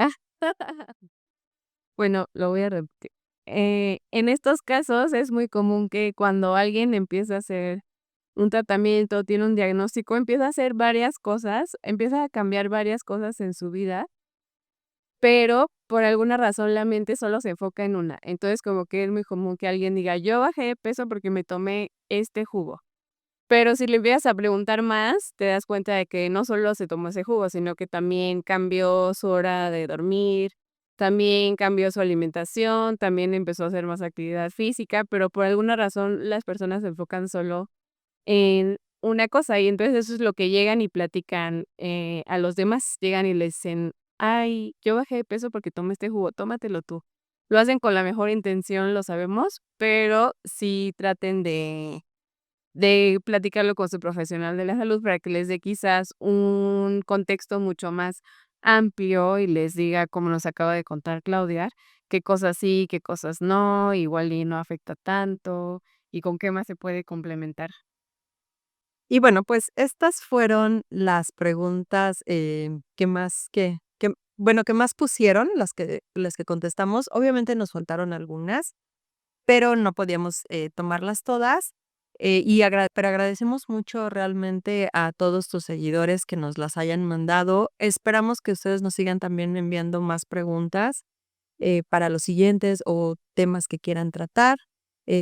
Bueno, lo voy a repetir. En estos casos es muy común que cuando alguien empieza a hacer un tratamiento, tiene un diagnóstico, empieza a hacer varias cosas, empieza a cambiar varias cosas en su vida, pero por alguna razón la mente solo se enfoca en una. Entonces, como que es muy común que alguien diga: "Yo bajé de peso porque me tomé este jugo". Pero si le empiezas a preguntar más, te das cuenta de que no solo se tomó ese jugo, sino que también cambió su hora de dormir, también cambió su alimentación, también empezó a hacer más actividad física, pero por alguna razón las personas se enfocan solo en una cosa, y entonces eso es lo que llegan y platican, a los demás. Llegan y le dicen: "Ay, yo bajé de peso porque tomé este jugo, tómatelo tú". Lo hacen con la mejor intención, lo sabemos, pero sí traten de platicarlo con su profesional de la salud para que les dé quizás un contexto mucho más amplio y les diga, como nos acaba de contar Claudia, qué cosas sí, qué cosas no, igual y no afecta tanto, y con qué más se puede complementar. Y bueno, pues estas fueron las preguntas, que más bueno, que más pusieron, las que contestamos. Obviamente nos faltaron algunas, pero no podíamos, tomarlas todas, pero agradecemos mucho realmente a todos tus seguidores que nos las hayan mandado. Esperamos que ustedes nos sigan también enviando más preguntas, para los siguientes o temas que quieran tratar,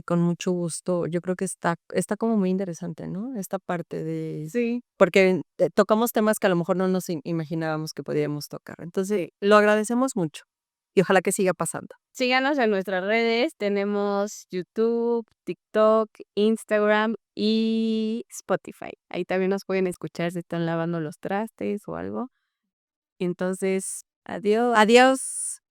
con mucho gusto. Yo creo que está como muy interesante, ¿no? Esta parte de Sí, porque, tocamos temas que a lo mejor no nos imaginábamos que podíamos tocar. Entonces, sí. lo agradecemos mucho. y ojalá que siga pasando. Síganos en nuestras redes, tenemos YouTube, TikTok, Instagram y Spotify. Ahí también nos pueden escuchar si están lavando los trastes o algo. Entonces, adiós. Adiós.